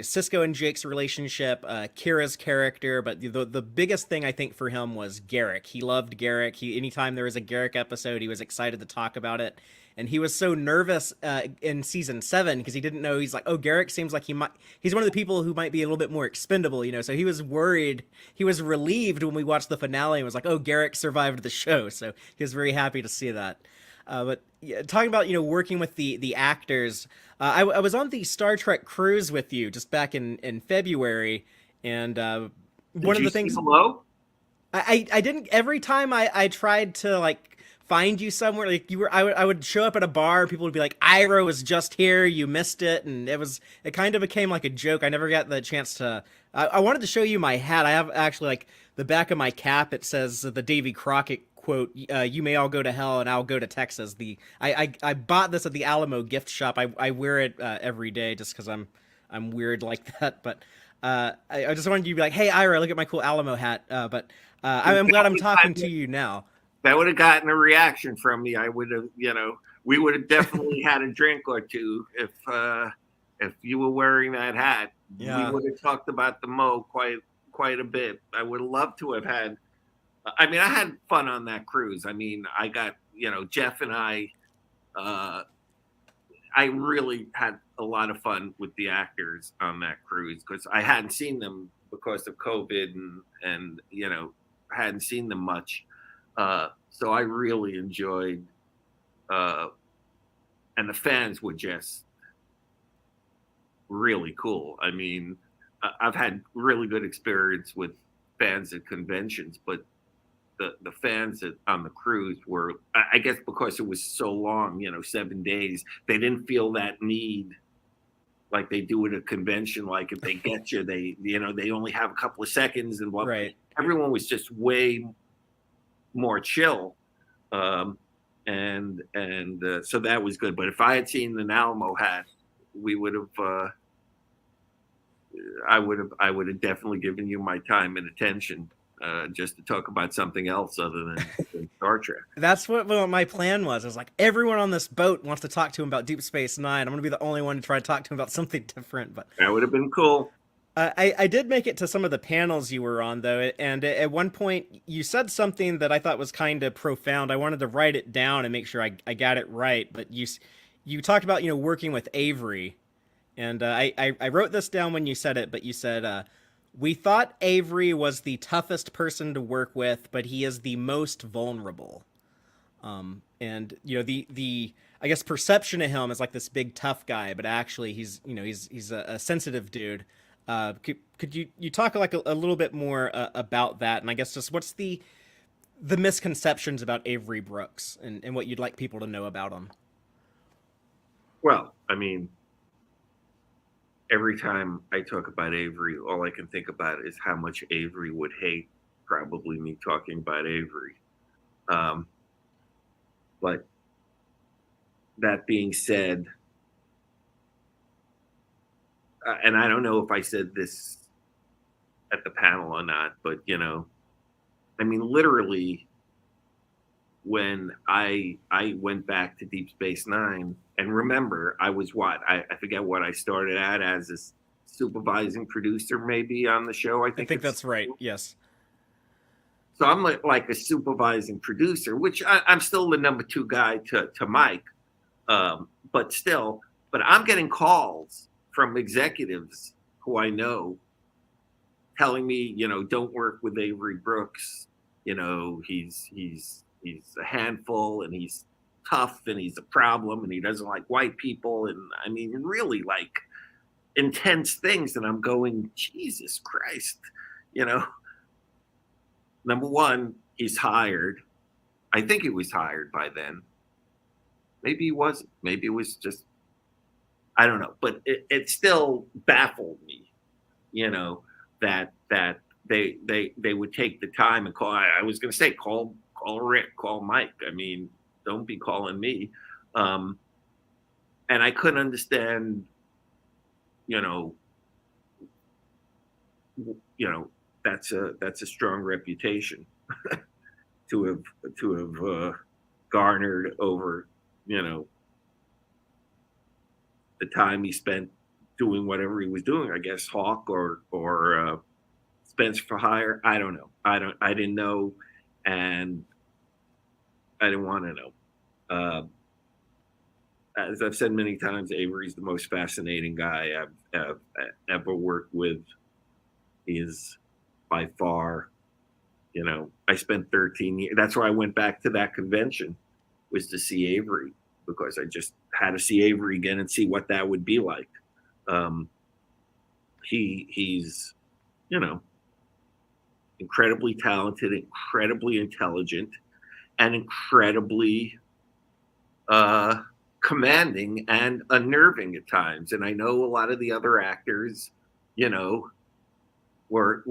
Cisco and Jake's relationship, Kira's character, but the biggest thing I think for him was Garrick. He loved Garrick. Anytime there was a Garrick episode, he was excited to talk about it. And he was so nervous in season 7 because he didn't know. He's like, oh, Garrick seems like he's one of the people who might be a little bit more expendable, So he was worried. He was relieved when we watched the finale and was like, oh, Garrick survived the show. So he was very happy to see that. But talking about, working with the actors, I was on the Star Trek cruise with you just back in February. And one of the things. Hello? I didn't. Every time I tried to find you somewhere, I would show up at a bar. People would be like, Ira was just here. You missed it. And it kind of became like a joke. I never got the chance to. I wanted to show you my hat. I have actually the back of my cap. It says the Davy Crockett quote, you may all go to hell and I'll go to Texas. I bought this at the Alamo gift shop. I wear it every day just because I'm weird like that. But I just wanted you to be like, hey, Ira, look at my cool Alamo hat. But I'm glad I'm talking to you now. That would have gotten a reaction from me. I would have, we would have definitely had a drink or two if you were wearing that hat. Yeah. We would have talked about the Mo quite a bit. I would love to have had. I mean, I had fun on that cruise. I mean, I got, Jeff and I really had a lot of fun with the actors on that cruise because I hadn't seen them because of COVID and hadn't seen them much. So I really enjoyed, and the fans were just really cool. I mean, I've had really good experience with fans at conventions, but the fans on the cruise were, I guess because it was so long, 7 days, they didn't feel that need like they do at a convention. Like if they get you, they only have a couple of seconds and what. Right. Everyone was just way more chill. So that was good. But if I had seen the Alamo hat, we would have. I would have definitely given you my time and attention just to talk about something else other than Star Trek. That's what my plan was. I was like, everyone on this boat wants to talk to him about Deep Space Nine. I'm going to be the only one to try to talk to him about something different. But that would have been cool. I did make it to some of the panels you were on, though, and at one point you said something that I thought was kind of profound. I wanted to write it down and make sure I got it right, but you talked about, working with Avery, and I wrote this down when you said it, but you said, we thought Avery was the toughest person to work with, but he is the most vulnerable. And the I guess perception of him is like this big tough guy, but actually he's a sensitive dude. Could you talk like a little bit more about that, and I guess just what's the misconceptions about Avery Brooks and what you'd like people to know about him? Well, I mean, every time I talk about Avery, all I can think about is how much Avery would hate probably me talking about Avery. But that being said, and I don't know if I said this at the panel or not, but I mean, literally, when I went back to Deep Space Nine, and remember, I was I forget what I started out as a supervising producer, maybe on the show. I think that's right. Yes. So I'm like a supervising producer, which I'm still the number 2 guy to Mike, but I'm getting calls from executives who I know telling me, don't work with Avery Brooks. He's a handful and he's tough and he's a problem and he doesn't like white people. And I mean, really like intense things. And I'm going, Jesus Christ, number one, he's hired. I think he was hired by then. Maybe he wasn't. Maybe it was just, I don't know, but it still baffled me, that they would take the time and call. I was going to say, call Rick, call Mike. I mean, don't be calling me. And I couldn't understand, that's a strong reputation to have garnered over, the time he spent doing whatever he was doing. I guess Hawk or Spencer for Hire. I don't know. I didn't know, and I didn't want to know. As I've said many times, Avery's the most fascinating guy I've ever worked with. He is by far, I spent 13 years. That's why I went back to that convention, was to see Avery, because I just had to see Avery again and see what that would be like. He's, incredibly talented, incredibly intelligent, and incredibly commanding and unnerving at times. And I know a lot of the other actors, were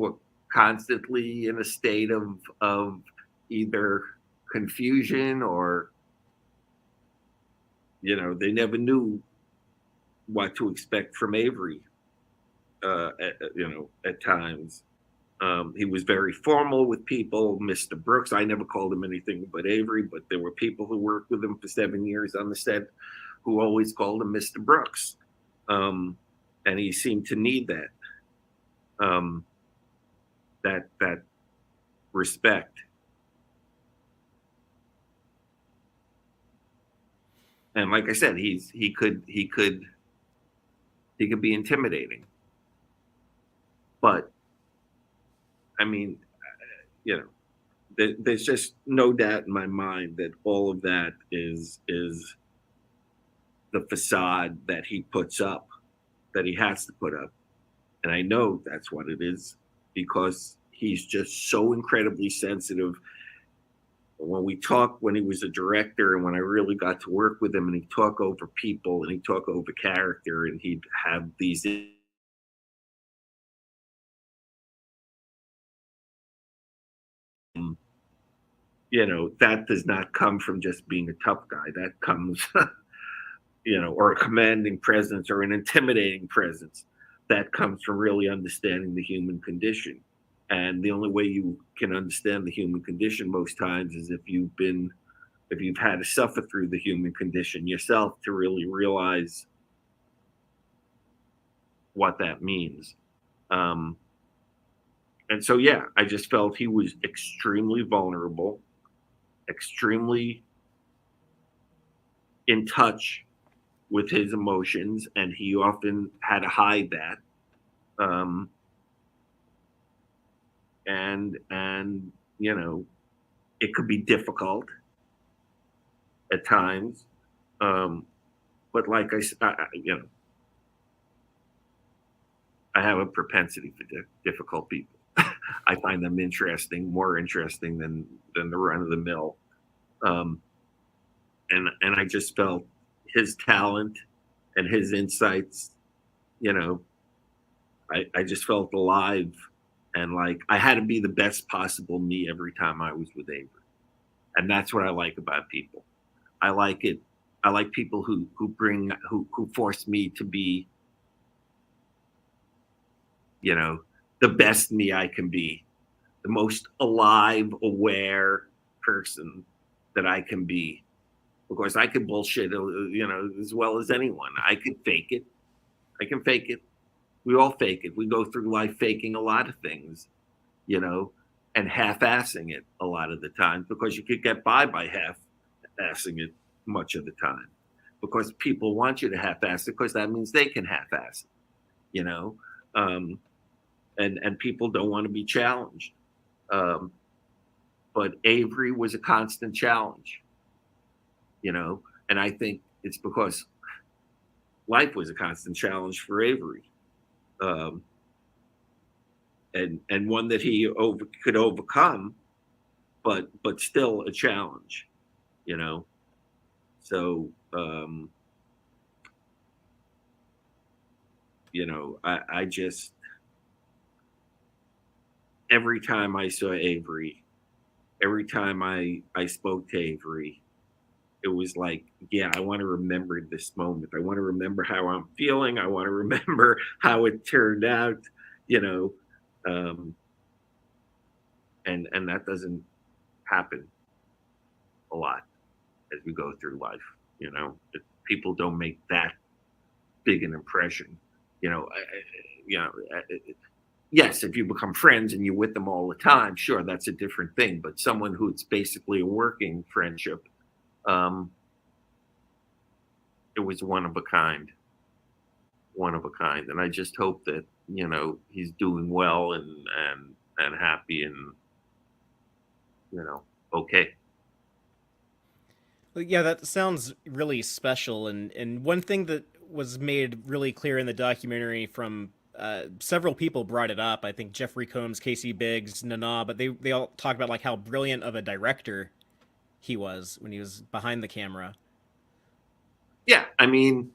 constantly in a state of either confusion or, they never knew what to expect from Avery, at times. He was very formal with people. Mr. Brooks, I never called him anything but Avery, but there were people who worked with him for 7 years on the set who always called him Mr. Brooks. And he seemed to need that, that respect. And like I said, he could be intimidating, but I mean, there's just no doubt in my mind that all of that is the facade that he puts up, that he has to put up. And I know that's what it is, because he's just so incredibly sensitive. when we talked when he was a director and when I really got to work with him, and he'd talk over people and he'd talk over character, and he'd have these, that does not come from just being a tough guy. That comes, or a commanding presence or an intimidating presence. That comes from really understanding the human condition. And the only way you can understand the human condition most times is if you've had to suffer through the human condition yourself to really realize what that means. And so, yeah, I just felt he was extremely vulnerable, extremely in touch with his emotions, and he often had to hide that. And it could be difficult at times. But like I said, I have a propensity for difficult people. I find them more interesting than the run of the mill. And I just felt his talent and his insights. I just felt alive, and like I had to be the best possible me every time I was with Avery, and that's what I like about people. I like it. I like people who force me to be, the best me I can be, the most alive, aware person that I can be. Of course, I could bullshit, as well as anyone. I could fake it. I can fake it. We all fake it. We go through life faking a lot of things, and half-assing it a lot of the time, because you could get by half-assing it much of the time, because people want you to half-ass it, because that means they can half-ass it, and people don't want to be challenged. But Avery was a constant challenge, and I think it's because life was a constant challenge for Avery. And one that he could overcome, but still a challenge, So, I just, every time I saw Avery, every time I spoke to Avery, it was like, yeah, I want to remember this moment. I want to remember how I'm feeling. I want to remember how it turned out, and that doesn't happen a lot as we go through life. People don't make that big an impression. Yes, if you become friends and you're with them all the time, sure, that's a different thing. But someone who it's basically a working friendship, it was one of a kind, and I just hope that he's doing well and happy and okay. Well, yeah, that sounds really special. And one thing that was made really clear in the documentary from several people brought it up. I think Jeffrey Combs, Casey Biggs, Nana, but they all talked about like how brilliant of a director he was when he was behind the camera. Yeah, I mean,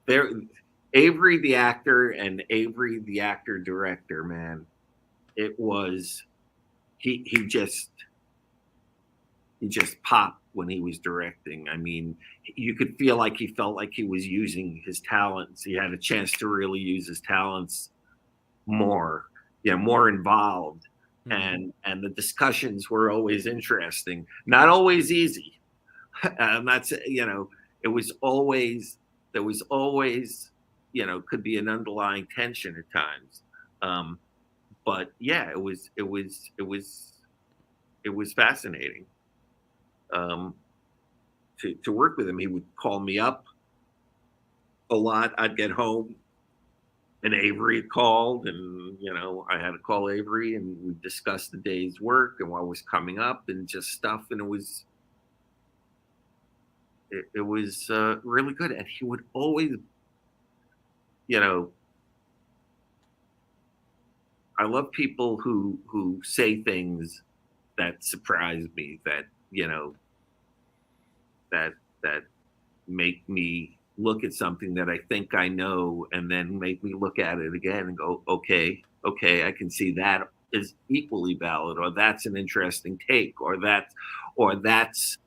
there, Avery the actor and Avery the actor director, man, it was he just popped when he was directing. I mean, you could feel like he felt like he was using his talents. He had a chance to really use his talents more, more involved. And the discussions were always interesting, not always easy. That's it was always there was always could be an underlying tension at times. But yeah, it was fascinating to work with him. He would call me up a lot. I'd get home and Avery had called, and I had to call Avery, and we discussed the day's work and what was coming up and just stuff. And it was really good. And he would always, I love people who say things that surprised me, that, you know, that make me look at something that I think I know, and then make me look at it again and go, okay, I can see that is equally valid, or that's an interesting take, or that's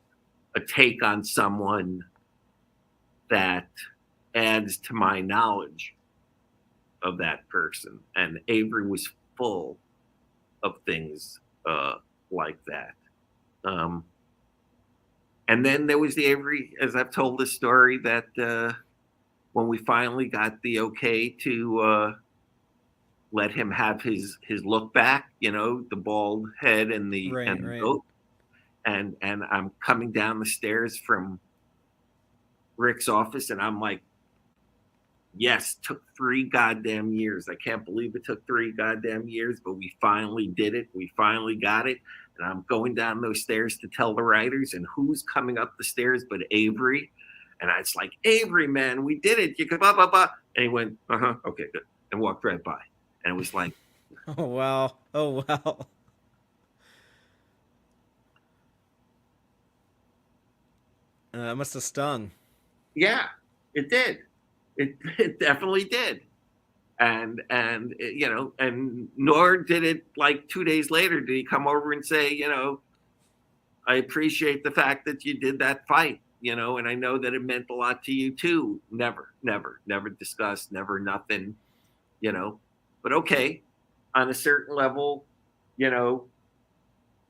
a take on someone that adds to my knowledge of that person. And Avery was full of things like that. And then there was the Avery, as I've told the story, that when we finally got the okay to let him have his look back, you know, the bald head and the Right. goat, and I'm coming down the stairs from Rick's office, and I'm like, yes, took 3 goddamn years. I can't believe it took 3 goddamn years, but we finally did it. We finally got it. And I'm going down those stairs to tell the writers, and who's coming up the stairs but Avery? And it's like, Avery, man, we did it. You could blah, blah, blah. And he went, okay, good. And walked right by. And it was like, Oh, wow. Oh, wow. It must have stung. yeah, it did. It definitely did. And you know, and nor did it like 2 days later did he come over and say, you know, I appreciate the fact that you did that fight, you know, and I know that it meant a lot to you too. Never discussed, never nothing, you know. But okay, on a certain level, you know,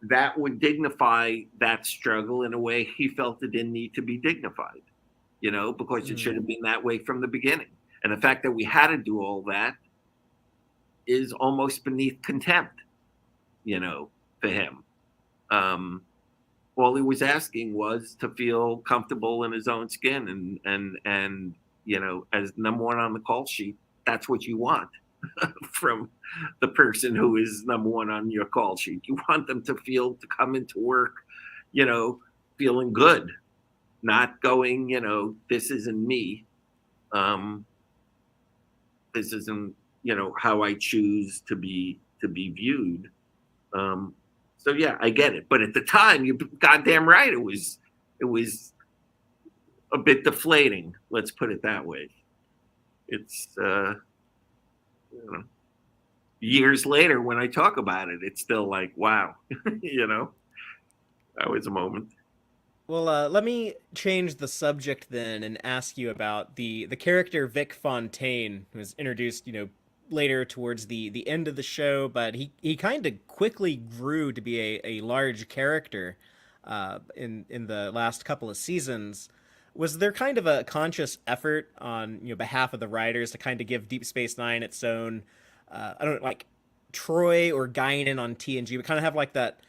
that would dignify that struggle in a way he felt it didn't need to be dignified, you know, because it should have been that way from the beginning. And the fact that we had to do all that is almost beneath contempt, you know, for him. All he was asking was to feel comfortable in his own skin, and you know, as number one on the call sheet, that's what you want from the person who is number one on your call sheet. You want them to come into work, you know, feeling good, not going, you know, this isn't me. This isn't, you know, how I choose to be viewed. So yeah, I get it. But at the time, you're goddamn right. It was a bit deflating. Let's put it that way. It's you know, years later when I talk about it, it's still like, wow, you know, that was a moment. Well, let me change the subject then and ask you about the character Vic Fontaine, who was introduced, you know, later towards the end of the show, but he kind of quickly grew to be a large character in the last couple of seasons. Was there kind of a conscious effort on, you know, behalf of the writers to kind of give Deep Space Nine its own, I don't know, like Troy or Guinan on TNG, but kind of have like that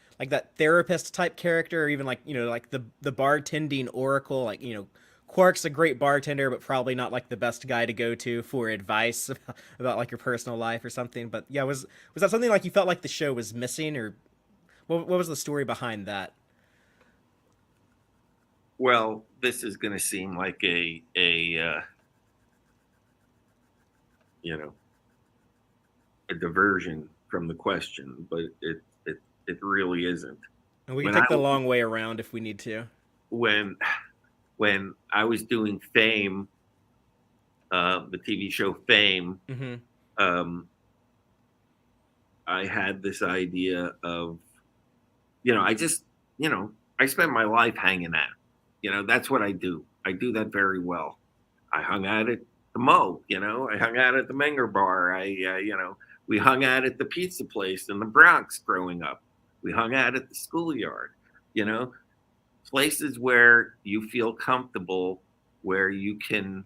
therapist type character, or even like, you know, like the bartending oracle, like, you know, Quark's a great bartender, but probably not like the best guy to go to for advice about like your personal life or something. But yeah, was that something like you felt like the show was missing, or what was the story behind that? Well, this is going to seem like a you know, a diversion from the question, but it really isn't. And we can take the long way around if we need to. When I was doing Fame, the TV show Fame, I had this idea of, you know, I spend my life hanging out. You know, that's what I do. I do that very well. I hung out at the Mo, you know, I hung out at the Menger Bar. You know, we hung out at the pizza place in the Bronx growing up. We hung out at the schoolyard, you know, places where you feel comfortable, where you can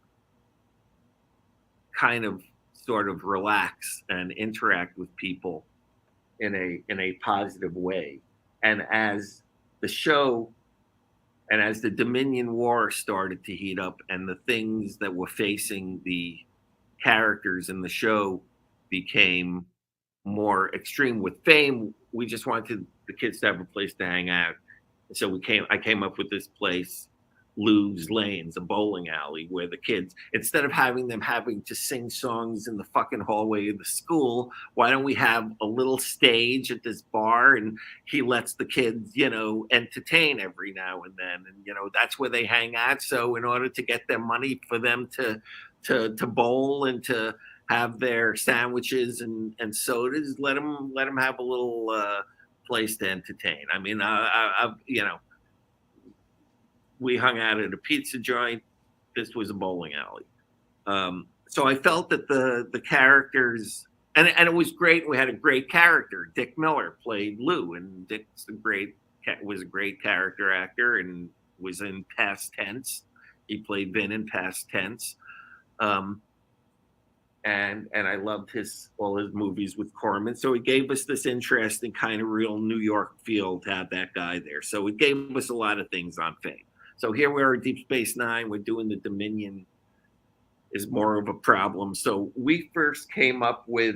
kind of sort of relax and interact with people in a positive way. And as the show and as the Dominion War started to heat up and the things that were facing the characters in the show became more extreme with Fame, we just wanted the kids to have a place to hang out. So I came up with this place Lou's Lanes, a bowling alley, where the kids, instead of having to sing songs in the fucking hallway of the school, why don't we have a little stage at this bar, and he lets the kids, entertain every now and then, and that's where they hang out. So in order to get them money for them to bowl and to have their sandwiches and sodas, let them have a little place to entertain. I mean, we hung out at a pizza joint. This was a bowling alley. So I felt that the characters, and it was great. We had a great character. Dick Miller played Lou, and Dick's was a great character actor and was in past tense. He played Vin in past tense. And I loved all his movies with Corman. So it gave us this interesting kind of real New York feel to have that guy there. So it gave us a lot of things on Fame. So here we are at Deep Space Nine. We're doing the Dominion is more of a problem. So we first came up with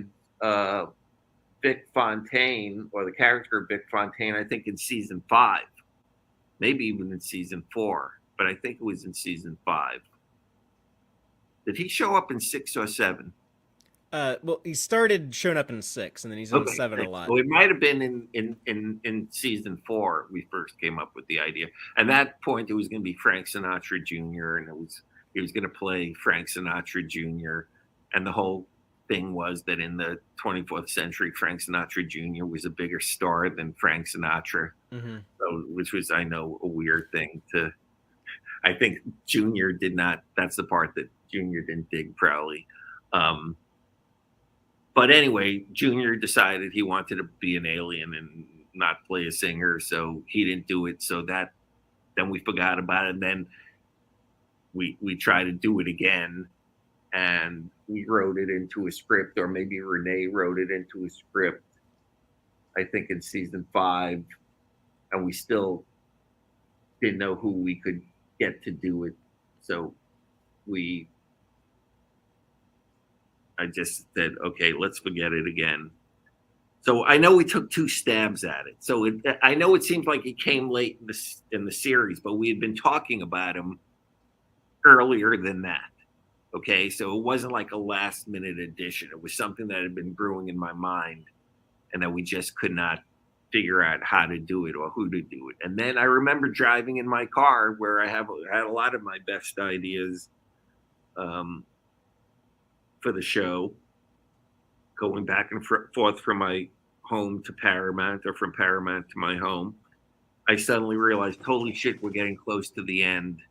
Vic Fontaine, or the character of Vic Fontaine, I think in season 5, maybe even in season 4, but I think it was in season 5. Did he show up in 6 or 7? Well, he started showing up in 6, and then he's in 7 a lot. Well, it might have been in season 4 we first came up with the idea. At that point, it was going to be Frank Sinatra Jr., and he was going to play Frank Sinatra Jr., and the whole thing was that in the 24th century, Frank Sinatra Jr. was a bigger star than Frank Sinatra, so, which was, I know, a weird thing to. I think Junior did not. That's the part that Junior didn't dig, probably. But anyway, Junior decided he wanted to be an alien and not play a singer, so he didn't do it. So then we forgot about it. And then we tried to do it again, and we wrote it into a script, or maybe Renee wrote it into a script, I think in season 5, and we still didn't know who we could get to do it. So I just said, okay, let's forget it again. So I know we took 2 stabs at it. So I know it seems like it came late in the series, but we had been talking about him earlier than that. Okay, so it wasn't like a last minute addition. It was something that had been brewing in my mind, and that we just could not figure out how to do it or who to do it. And then I remember driving in my car, where I had a lot of my best ideas for the show, going back and forth from my home to Paramount, or from Paramount to my home. I suddenly realized, holy shit, we're getting close to the end.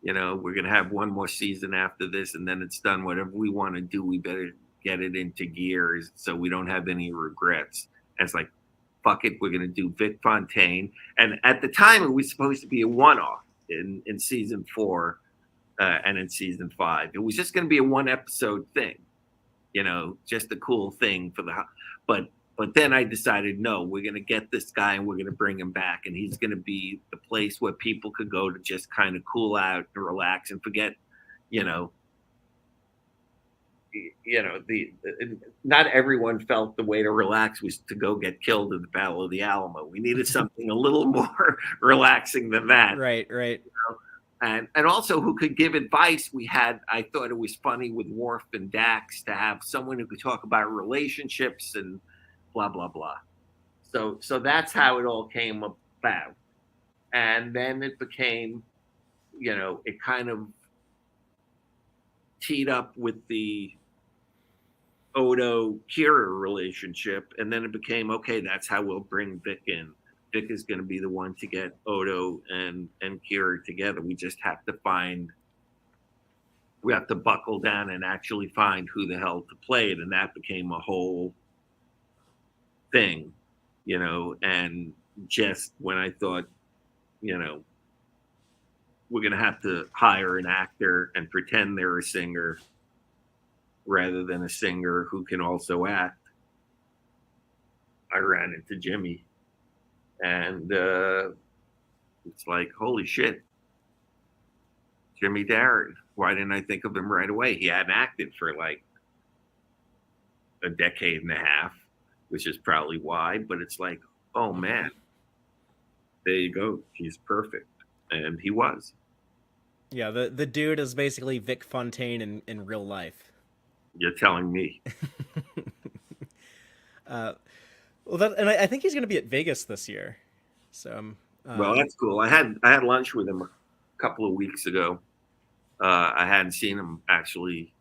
We're going to have one more season after this, and then it's done. Whatever we want to do, we better get it into gears so we don't have any regrets. And it's like, fuck it, we're going to do Vic Fontaine. And at the time, it was supposed to be a one-off in season 4 and in season 5. It was just going to be a 1-episode thing, just a cool thing for but then I decided, no, we're going to get this guy and we're going to bring him back, and he's going to be the place where people could go to just kind of cool out and relax and forget, not everyone felt the way to relax was to go get killed in the Battle of the Alamo. We needed something a little more relaxing than that. Right. And also who could give advice. I thought it was funny with Worf and Dax to have someone who could talk about relationships and blah, blah, blah. So that's how it all came about. And then it became, it kind of teed up with the Odo-Kira relationship. And then it became, okay, that's how we'll bring Vic in. Vic is going to be the one to get Odo and Kira together. We just have to buckle down and actually find who the hell to play it. And that became a whole thing, and just when I thought, we're going to have to hire an actor and pretend they're a singer rather than a singer who can also act, I ran into Jimmy. And it's like, holy shit, Jimmy Darren. Why didn't I think of him right away? He hadn't acted for like a decade and a half, which is probably why. But it's like, oh man, there you go. He's perfect. And he was. Yeah, the dude is basically Vic Fontaine in real life. You're telling me. Well, I think he's going to be at Vegas this year. So, Well, that's cool. I had lunch with him a couple of weeks ago. I hadn't seen him actually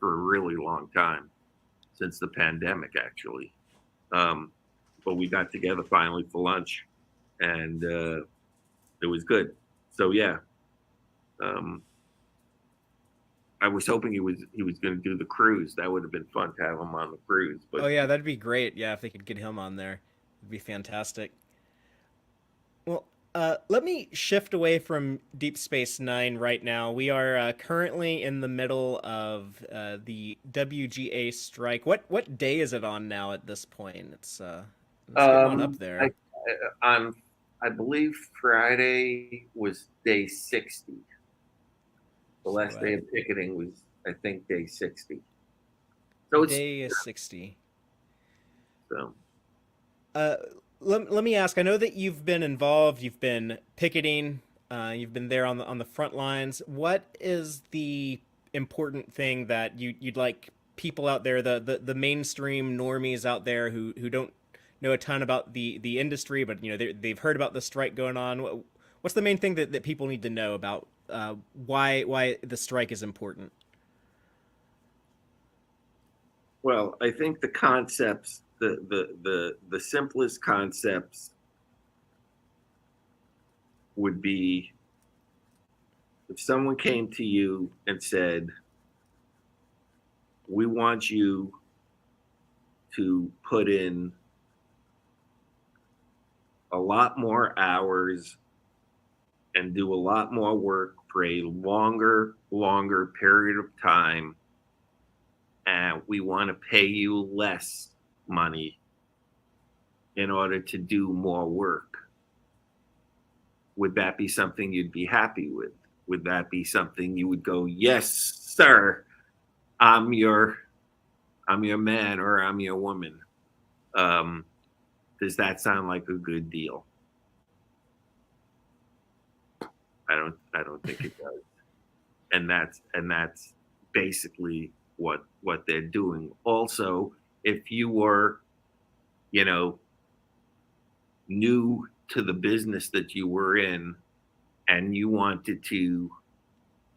for a really long time, since the pandemic, actually. Um, but we got together finally for lunch, and it was good. So yeah, um, I was hoping he was going to do the cruise. That would have been fun to have him on the cruise. oh But yeah, that'd be great. Yeah, if they could get him on there, it'd be fantastic. Well, let me shift away from Deep Space Nine right now. We are currently in the middle of the WGA strike. What day is it on now at this point? It's getting on up I there. on I believe Friday was day 60. The So last day of picketing was, I think, day 60. So it's day 60. so. Uh, let me ask. I know that you've been involved. You've been picketing. You've been there on the front lines. What is the important thing that you'd like people out there, the mainstream normies out there who don't know a ton about the industry, but they've heard about the strike going on. What's the main thing that people need to know about why the strike is important? Well, I think the concepts, the simplest concepts would be if someone came to you and said, "We want you to put in a lot more hours and do a lot more work for a longer period of time, and we want to pay you less money in order to do more work." Would that be something you'd be happy with? Would that be something you would go, "Yes, sir, I'm your I'm your man or I'm your woman"? Um, does that sound like a good deal? I don't think it does. And that's basically what they're doing. Also, if you were, you know, new to the business that you were in, and you wanted to,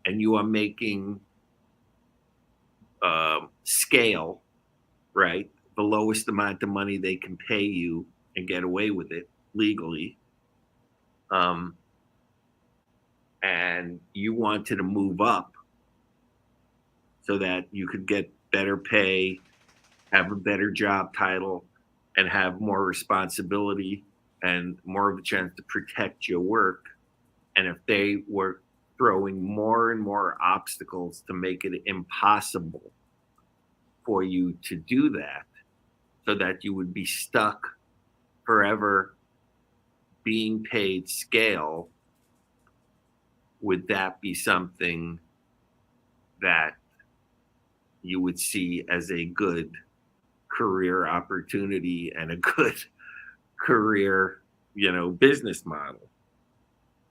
and you are making scale, right? The lowest amount of money they can pay you and get away with it legally. Um, and you wanted to move up so that you could get better pay, have a better job title, and have more responsibility and more of a chance to protect your work. And if they were throwing more and more obstacles to make it impossible for you to do that, so that you would be stuck forever being paid scale, would that be something that you would see as a good career opportunity and a good career, business model?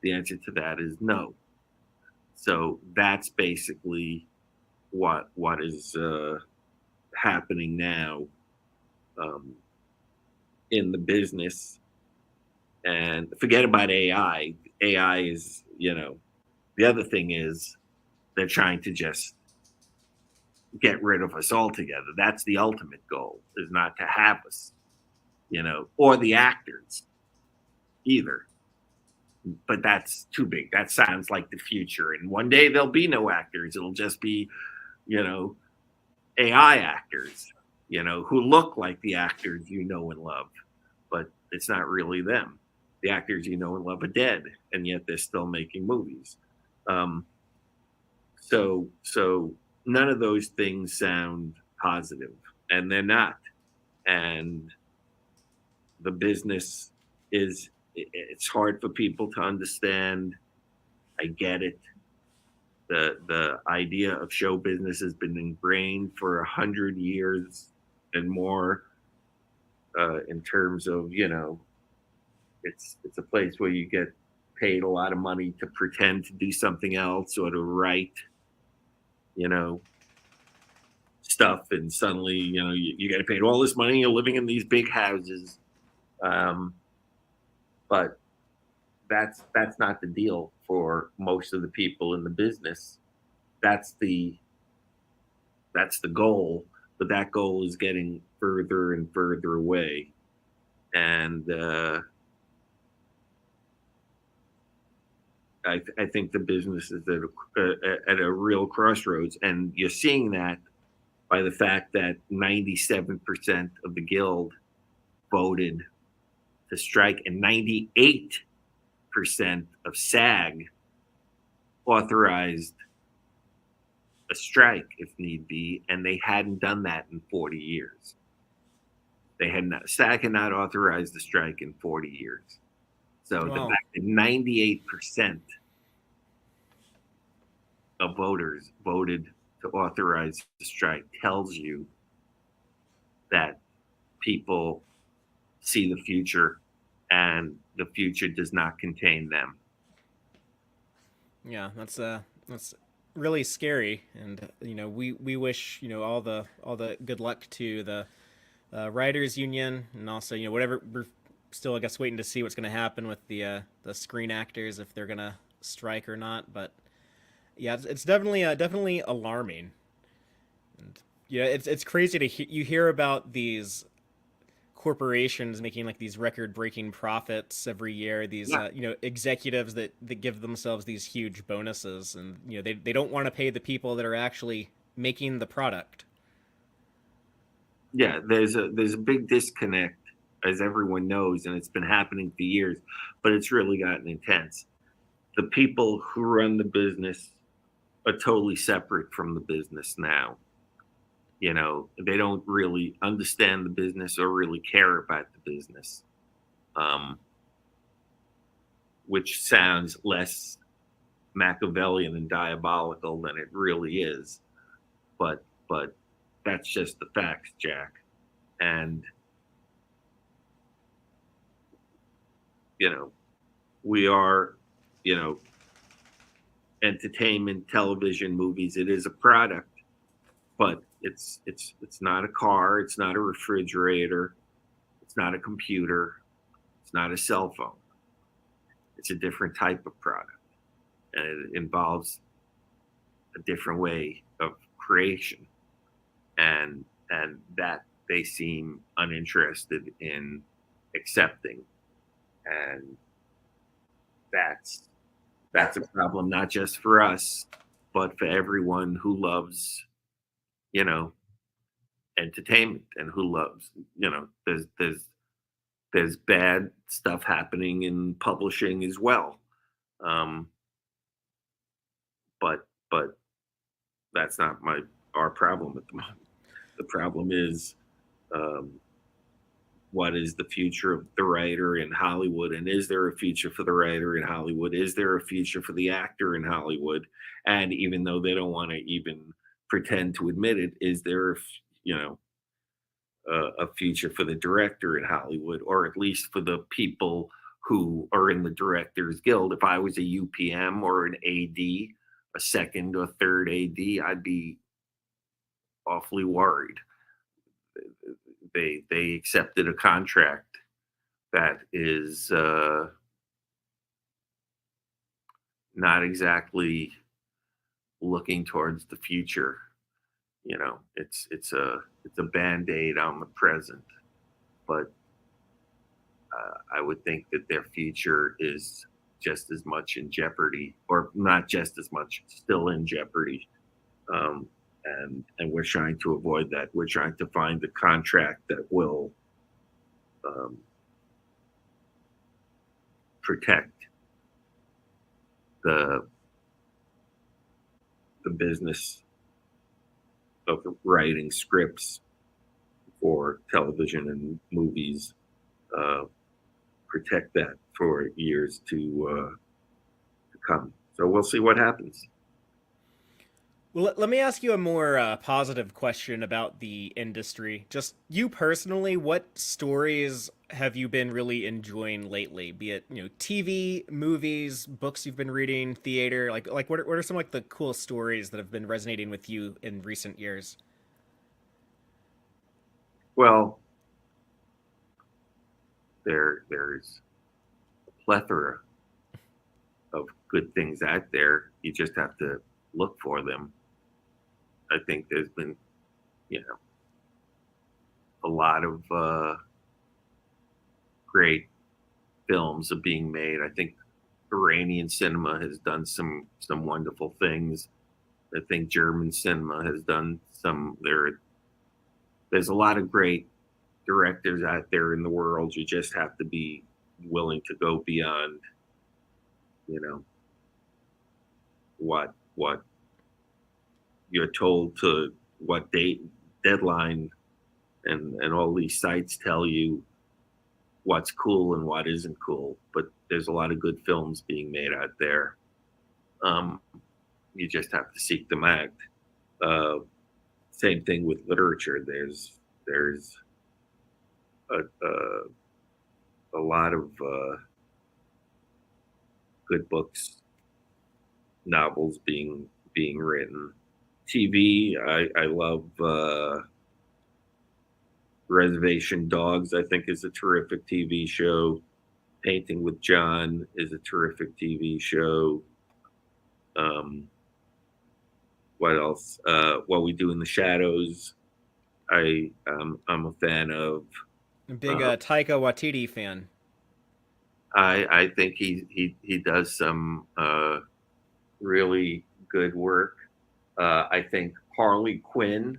The answer to that is no. So that's basically what is happening now um, in the business. And forget about AI. AI is, the other thing is they're trying to just get rid of us altogether. That's the ultimate goal, is not to have us, or the actors either. But that's too big. That sounds like the future. And one day there'll be no actors. It'll just be, you know, AI actors, who look like the actors you know and love, but it's not really them. The actors you know and love are dead, and yet they're still making movies. Um, so none of those things sound positive, and they're not. And the business it's hard for people to understand. I get it. The idea of show business has been ingrained for 100 years and more, in terms of, it's a place where you get paid a lot of money to pretend to do something else or to write, you know, stuff, and suddenly, you get paid all this money, you're living in these big houses. Um, but that's not the deal for most of the people in the business. That's the goal, but that goal is getting further and further away. And I think the business is at a real crossroads, and you're seeing that by the fact that 97% of the guild voted to strike, and 98% of SAG authorized a strike if need be, and they hadn't done that in 40 years. SAG had not authorized a strike in 40 years. So the fact that 98% of voters voted to authorize the strike tells you that people see the future, and the future does not contain them. Yeah, that's really scary, and we wish all the good luck to the writers union, and also whatever. We're still, I guess, waiting to see what's going to happen with the screen actors, if they're going to strike or not. But yeah, it's definitely alarming, and it's crazy to you hear about these corporations making like these record-breaking profits every year, these executives that give themselves these huge bonuses, and they don't want to pay the people that are actually making the product. Yeah, there's a big disconnect, as everyone knows, and it's been happening for years, but it's really gotten intense. The people who run the business are totally separate from the business now. They don't really understand the business or really care about the business, which sounds less Machiavellian and diabolical than it really is. But that's just the facts, Jack. And, we are, entertainment, television, movies. It is a product, but it's not a car. It's not a refrigerator. It's not a computer. It's not a cell phone. It's a different type of product, and it involves a different way of creation, and that they seem uninterested in accepting, and that's a problem, not just for us, but for everyone who loves entertainment, and who loves there's bad stuff happening in publishing as well, but that's not our problem at the moment. The problem is, what is the future of the writer in Hollywood, and is there a future for the writer in Hollywood? Is there a future for the actor in Hollywood? And even though they don't want to even pretend to admit it, is there a future for the director in Hollywood, or at least for the people who are in the Directors Guild? If I was a UPM or an AD, a second or third AD, I'd be awfully worried. They accepted a contract that is not exactly looking towards the future. It's a band-aid on the present, but I would think that their future is just as much in jeopardy, or not just as much, still in jeopardy. And we're trying to avoid that. We're trying to find the contract that will protect the business of writing scripts for television and movies, protect that for years to come. So we'll see what happens. Well, let me ask you a more positive question about the industry. Just you personally, what stories have you been really enjoying lately? Be it, TV, movies, books you've been reading, theater. Like what are some like the cool stories that have been resonating with you in recent years? Well, there's a plethora of good things out there. You just have to look for them. I think there's been, you know, a lot of great films are being made. I think Iranian cinema has done some wonderful things. I think German cinema has done some. There's a lot of great directors out there in the world. You just have to be willing to go beyond, you know, what you're told to, what date, deadline, and all these sites tell you what's cool and what isn't cool. But there's a lot of good films being made out there. Um, you just have to seek them out. Uh, Same thing with literature. There's a lot of good books, novels being written. TV, I love Reservation Dogs. I think is a terrific TV show. Painting with John is a terrific TV show. Um, what else? What We Do in the Shadows. I'm a fan of. A big Uh, Taika Waititi fan. I think he does some really good work. I think Harley Quinn,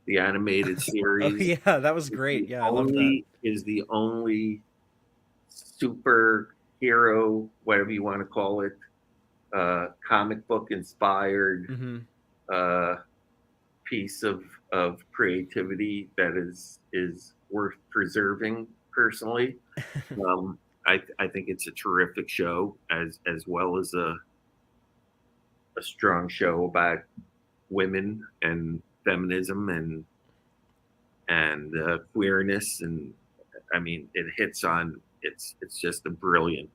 the animated Oh series, yeah, that was great. Yeah, I loved that. is the only superhero, whatever you want to call it, comic book inspired Mm-hmm. uh, piece of creativity that is worth preserving. Personally, um, I think it's a terrific show, as well as a strong show about women and feminism and queerness, and I mean it hits on it's just a brilliant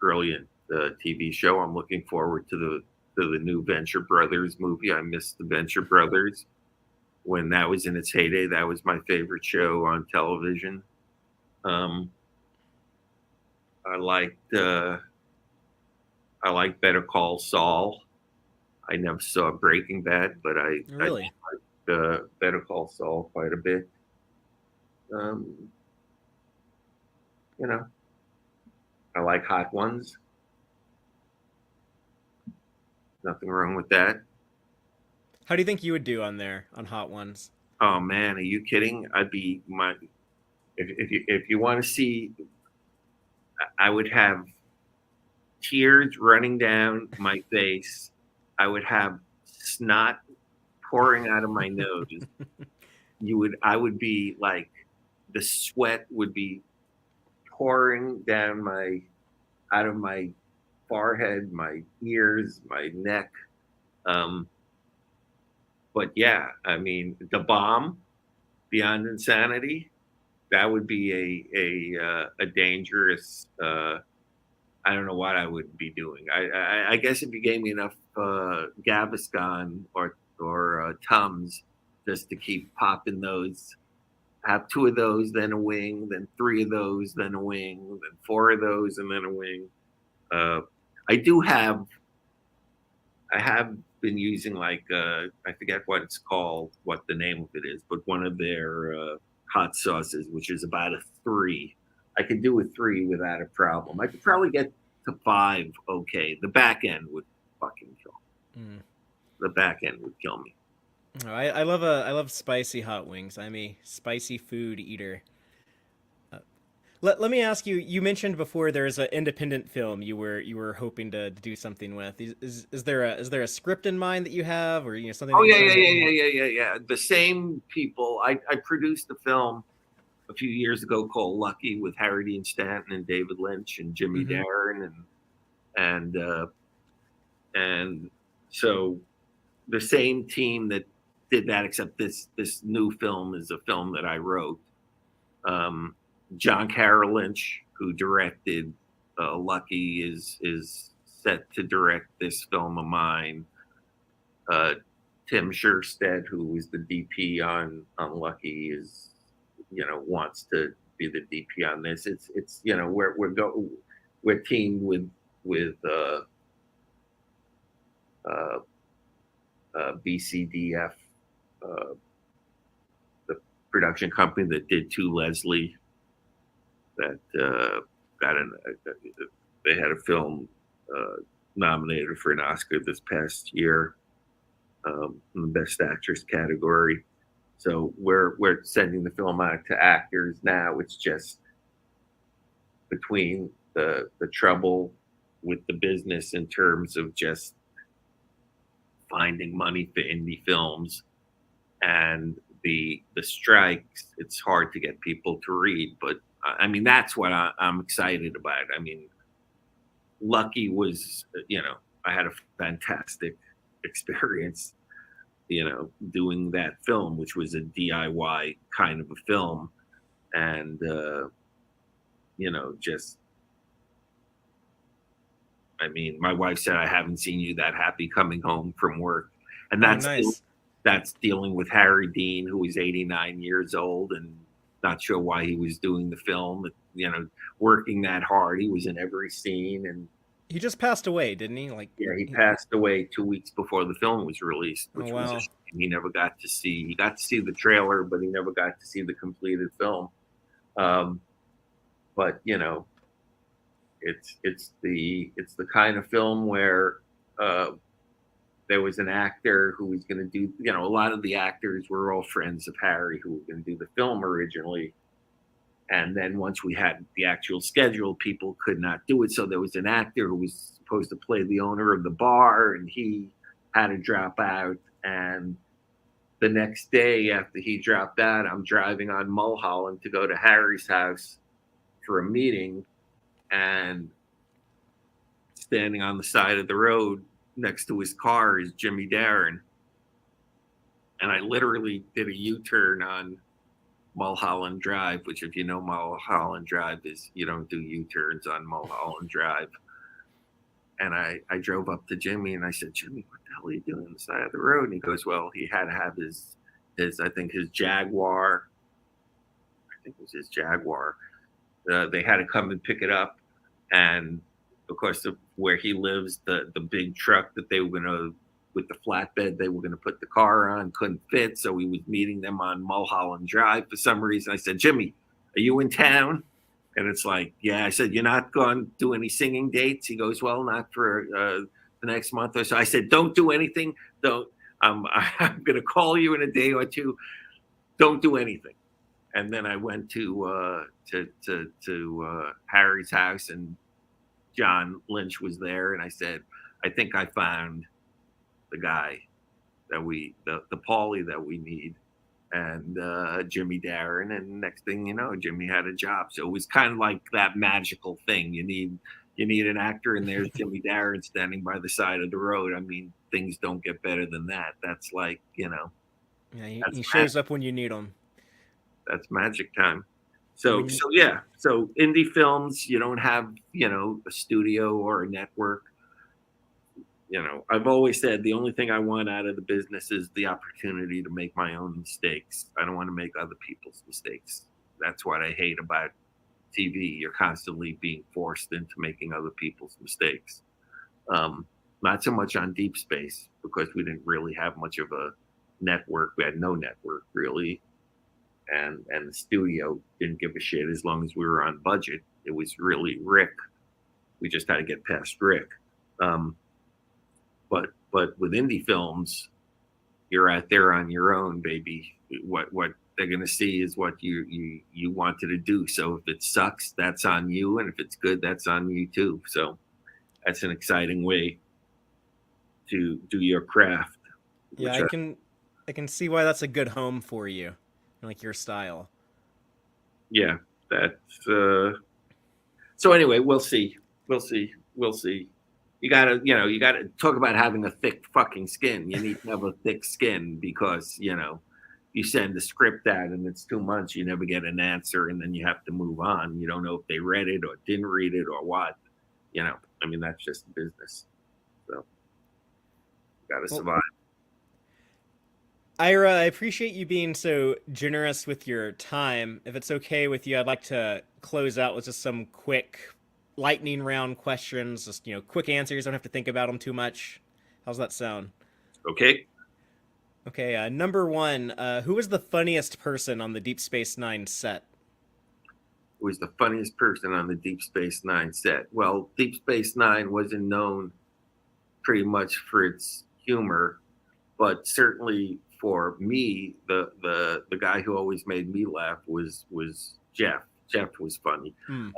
TV show. I'm looking forward to the new Venture Brothers movie. I missed the Venture Brothers when that was in its heyday. That was my favorite show on television. Um, I liked Better Call Saul. I never saw Breaking Bad, but I Really? liked Better Call Saul quite a bit. Um, you know, I like Hot Ones. Nothing wrong with that. How do you think you would do on there on Hot Ones? Oh man, are you kidding? I'd be my if you want to see, I would have tears running down my face. I would have snot pouring out of my nose. I would be like, the sweat would be pouring down out of my forehead, my ears, my neck. Um, but yeah, I mean, the bomb, Beyond Insanity, that would be a dangerous. I don't know what I would be doing. I guess if you gave me enough Gaviscon or Tums just to keep popping those, have two of those, then a wing, then three of those, then a wing, then four of those, and then a wing. Uh, I do have. I have been using like I forget what it's called, what the name of it is, but one of their hot sauces, which is about a 3. I could do a 3 without a problem. I could probably get to 5. Okay, the back end would fucking kill me. Mm. The back end would kill me. Oh, I love spicy hot wings. I'm a spicy food eater. Let me ask you. You mentioned before there's an independent film you were hoping to do something with. Is there a script in mind that you have, or something that Oh you're yeah, trying yeah, to? yeah, yeah, yeah, yeah, yeah. The same people. I produced a film a few years ago called Lucky with Harry Dean Stanton and David Lynch and Jimmy Mm-hmm. Darren and so the same team that did that, except this new film is a film that I wrote. John Carroll Lynch, who directed Lucky, is set to direct this film of mine. Tim Sherstead, who was the DP on Lucky, is wants to be the DP on this. It's we're teamed with BCDF, the production company that did To Leslie, that they had a film nominated for an Oscar this past year in the Best Actress category. So we're sending the film out to actors now. It's just between the trouble with the business in terms of just finding money for indie films and the strikes. It's hard to get people to read, but I mean that's what I'm excited about. I mean, Lucky was, I had a fantastic experience, doing that film, which was a DIY kind of a film, and just. I mean, my wife said, I haven't seen you that happy coming home from work. And that's nice. That's dealing with Harry Dean, who was 89 years old and not sure why he was doing the film, working that hard. He was in every scene. And he just passed away, didn't he? He passed away 2 weeks before the film was released, which wow. was he never got to see. He got to see the trailer, but he never got to see the completed film. But it's the kind of film where there was an actor who was going to do, a lot of the actors were all friends of Harry who were going to do the film originally. And then once we had the actual schedule, people could not do it. So there was an actor who was supposed to play the owner of the bar, and he had to drop out. And the next day after he dropped out, I'm driving on Mulholland to go to Harry's house for a meeting. And standing on the side of the road next to his car is Jimmy Darren. And I literally did a U-turn on Mulholland Drive, which if you know Mulholland Drive is you don't do U-turns on Mulholland Drive. And I drove up to Jimmy and I said, Jimmy, what the hell are you doing on the side of the road? And he goes, well, he had to have his I think his Jaguar. I think it was his Jaguar. They had to come and pick it up. And of course, where he lives, the big truck that they were going to, with the flatbed, they were going to put the car on, couldn't fit. So he was meeting them on Mulholland Drive for some reason. I said, Jimmy, are you in town? And it's like, yeah. I said, you're not going to do any singing dates? He goes, well, not for the next month or so. I said, don't do anything. I'm going to call you in a day or two. Don't do anything. And then I went to Harry's house, and John Lynch was there, and I said, I think I found the guy that the Paulie that we need, and Jimmy Darren. And next thing you know, Jimmy had a job. So it was kind of like that magical thing. You need an actor, and there's Jimmy Darren standing by the side of the road. I mean, things don't get better than that. That's like, Yeah, he shows up when you need him. That's magic time. So indie films, you don't have, a studio or a network. I've always said the only thing I want out of the business is the opportunity to make my own mistakes. I don't want to make other people's mistakes. That's what I hate about TV. You're constantly being forced into making other people's mistakes. Not so much on Deep Space, because we didn't really have much of a network. We had no network really. And the studio didn't give a shit as long as we were on budget. It was really Rick. We just had to get past Rick. But with indie films, you're out there on your own, baby. What they're gonna see is what you wanted to do. So if it sucks, that's on you, and if it's good, that's on you too. So that's an exciting way to do your craft. Yeah, I can see why that's a good home for you. Like your style. Yeah, that's so anyway, we'll see. You gotta talk about having a thick fucking skin. You need to have a thick skin because you send the script out and it's 2 months, you never get an answer, and then you have to move on. You don't know if they read it or didn't read it or what. I mean, that's just business. So, got to Well, survive. Ira, I appreciate you being so generous with your time. If it's okay with you, I'd like to close out with just some quick lightning round questions. Just, quick answers. Don't have to think about them too much. How's that sound? Okay. Okay, number one, who was the funniest person on the Deep Space Nine set? Who was the funniest person on the Deep Space Nine set? Well, Deep Space Nine wasn't known pretty much for its humor, but certainly for me, the guy who always made me laugh was Jeff. Jeff was funny. Hmm.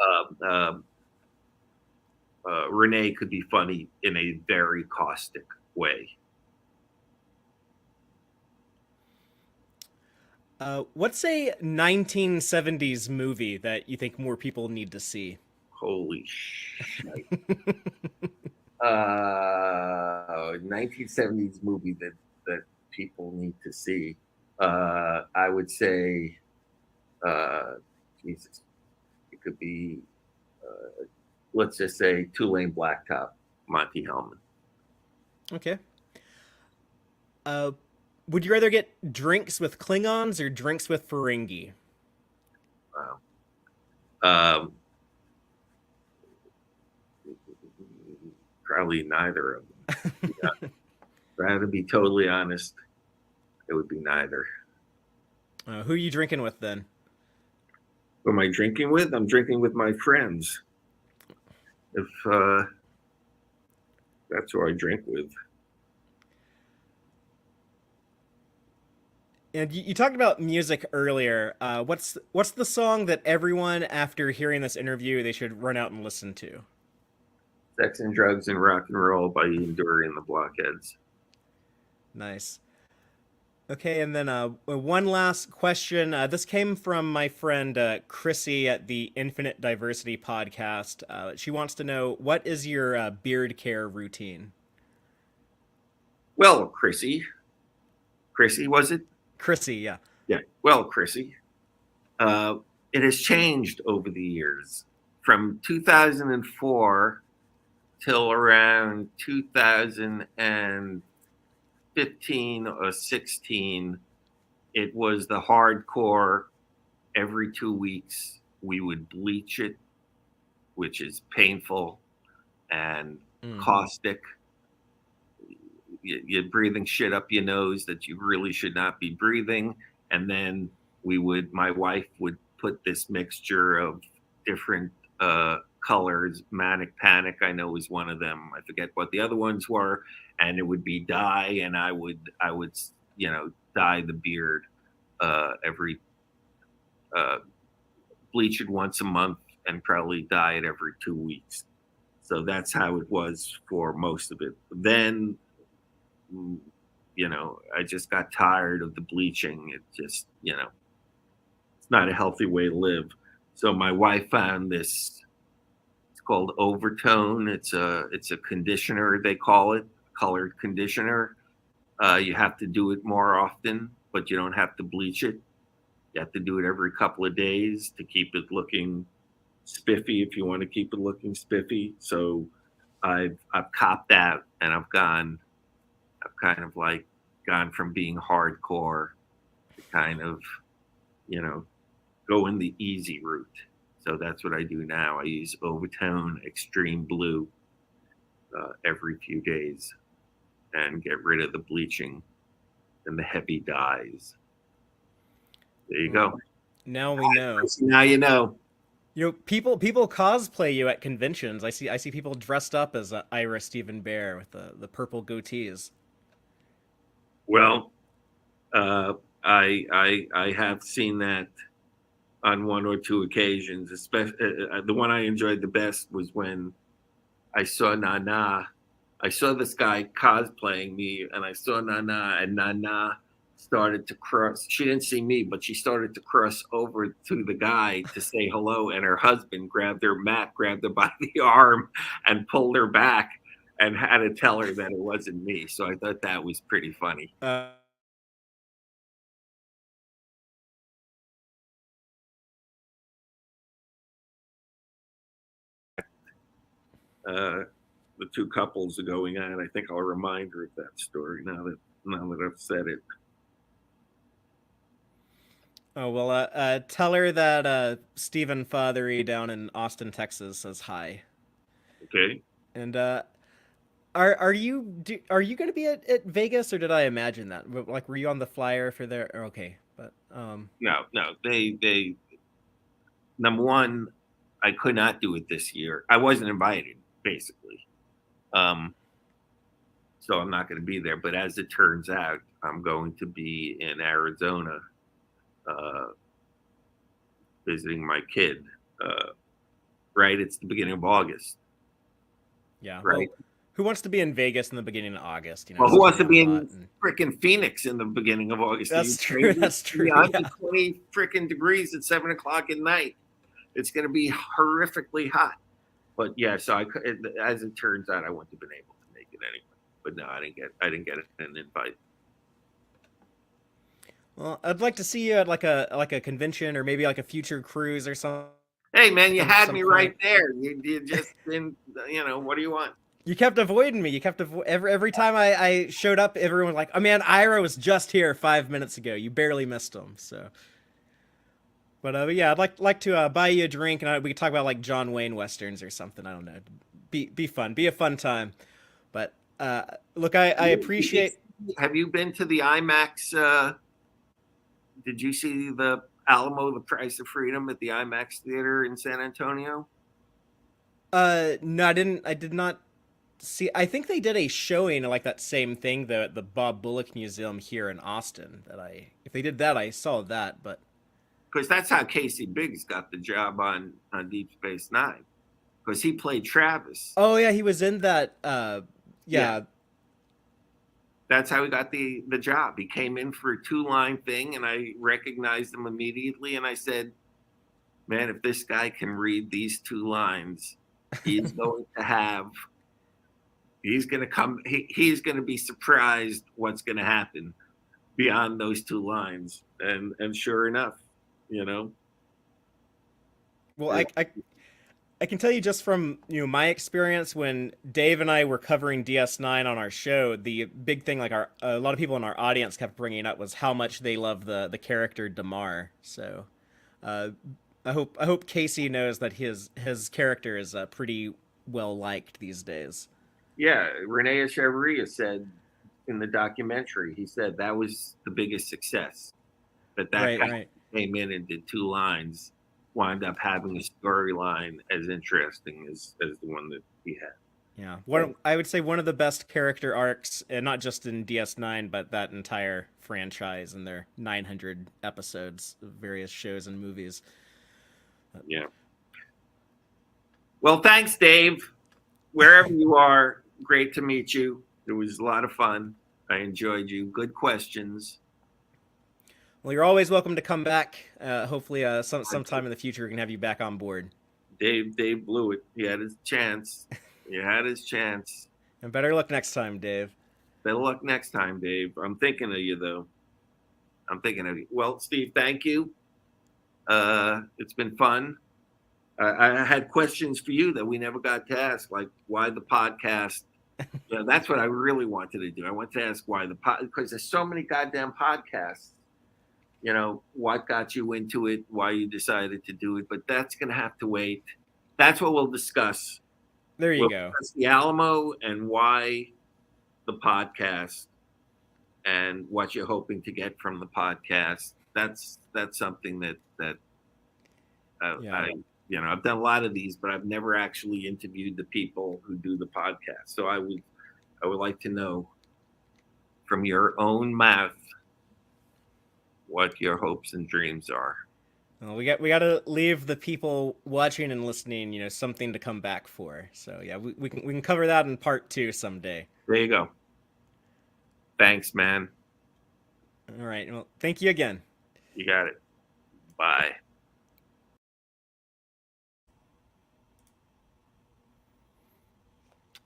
Renee could be funny in a very caustic way. What's a 1970s movie that you think more people need to see? Holy shit. 1970s movie that people need to see. I would say, Jesus, it could be, let's just say, Two-Lane Blacktop, Monty Hellman. Okay. Would you rather get drinks with Klingons or drinks with Ferengi? Wow. Probably neither of them. Yeah. If I had to be totally honest, it would be neither. Who are you drinking with then? Who am I drinking with? I'm drinking with my friends. If that's who I drink with. And you talked about music earlier. What's the song that everyone, after hearing this interview, they should run out and listen to? Sex and Drugs and Rock and Roll by Ian Dury and the Blockheads. Nice. Okay, and then one last question. This came from my friend Chrissy at the Infinite Diversity podcast. She wants to know, what is your beard care routine? Well, Chrissy, was it? Chrissy, yeah. Yeah. Well, Chrissy, it has changed over the years. From 2004 till around 2015 or 16, it was the hardcore. Every 2 weeks, we would bleach it, which is painful and caustic. You're breathing shit up your nose that you really should not be breathing. And then my wife would put this mixture of different colors. Manic Panic, I know, was one of them. I forget what the other ones were. And it would be dye, and I would dye the beard every bleach it once a month and probably dye it every 2 weeks. So that's how it was for most of it. Then, I just got tired of the bleaching. It just, it's not a healthy way to live. So my wife found this. It's called Overtone. It's a conditioner, they call it, colored conditioner. You have to do it more often, but you don't have to bleach it. You have to do it every couple of days to keep it looking spiffy, if you want to keep it looking spiffy. So I've copped that, and I've kind of like gone from being hardcore to kind of, go in the easy route. So that's what I do now. I use Overtone Extreme Blue every few days and get rid of the bleaching and the heavy dyes. There you go. Now we know. Now you know. People cosplay you at conventions. I see people dressed up as Ira Steven Behr with the purple goatees. Well, I have seen that on one or two occasions. Especially the one I enjoyed the best was when I saw Nana. I saw this guy cosplaying me, and I saw Nana, and Nana started to cross. She didn't see me, but she started to cross over to the guy to say hello, and her husband grabbed her by the arm and pulled her back and had to tell her that it wasn't me. So I thought that was pretty funny. the two couples are going on. I think I'll remind her of that story now that I've said it. Oh well, tell her that Stephen Fothery down in Austin, Texas says hi. Okay. And are you going to be at Vegas, or did I imagine that? Like, were you on the flyer for there? Okay, but No. They number one, I could not do it this year. I wasn't invited, basically. So I'm not going to be there. But as it turns out, I'm going to be in Arizona, visiting my kid. Right, it's the beginning of August. Yeah. Right. Well, who wants to be in Vegas in the beginning of August? You know, Well, who wants to be in and... freaking Phoenix in the beginning of August? That's true. That's true. 120 freaking degrees at 7:00 at night. It's going to be horrifically hot. But yeah, so as it turns out, I wouldn't have been able to make it anyway. But no, I didn't get an invite. Well, I'd like to see you at like a convention, or maybe like a future cruise or something. Hey man, you had me right there. You just didn't. What do you want? You kept avoiding me. You kept every time I showed up, everyone was like, "Oh man, Ira was just here 5 minutes ago. You barely missed him." So, but yeah, I'd like to buy you a drink, and we could talk about like John Wayne westerns or something. I don't know. Be fun. Be a fun time. But look, I appreciate. Have you been to the IMAX? Did you see the Alamo, The Price of Freedom at the IMAX theater in San Antonio? No, I didn't. I did not see. I think they did a showing of like that same thing though at the Bob Bullock Museum here in Austin. If they did that, I saw that. But because that's how Casey Biggs got the job on Deep Space Nine, because he played Travis. Oh yeah, he was in that. Yeah. That's how he got the job. He came in for a 2-line thing, and I recognized him immediately. And I said, man, if this guy can read these 2 lines, he's going to he's going to be surprised what's going to happen beyond those 2 lines. And sure enough, Well, I can tell you just from my experience when Dave and I were covering DS9 on our show, the big thing like a lot of people in our audience kept bringing up was how much they love the character Damar. So I hope Casey knows that his character is pretty well liked these days. Yeah, Rene Echeverria said in the documentary, he said that was the biggest success, that guy came in and did 2 lines. Wound up having a storyline as interesting as the one that he had. Yeah, I would say one of the best character arcs, and not just in DS9, but that entire franchise and their 900 episodes of various shows and movies. Yeah. Well, thanks, Dave. Wherever you are, great to meet you. It was a lot of fun. I enjoyed you. Good questions. Well, you're always welcome to come back. Hopefully, sometime in the future, we can have you back on board. Dave blew it. He had his chance. And better luck next time, Dave. Better luck next time, Dave. I'm thinking of you, though. Well, Steve, thank you. It's been fun. I had questions for you that we never got to ask, like why the podcast. That's what I really wanted to do. I wanted to ask why because there's so many goddamn podcasts. What got you into it, why you decided to do it, but that's going to have to wait. That's what we'll discuss. There you go. Discuss the Alamo and why the podcast and what you're hoping to get from the podcast. That's something that I've done a lot of these, but I've never actually interviewed the people who do the podcast. So I would like to know from your own mouth what your hopes and dreams are. Well, we got to leave the people watching and listening, something to come back for. So yeah, we can cover that in part 2 someday. There you go. Thanks, man. All right. Well, thank you again. You got it. Bye.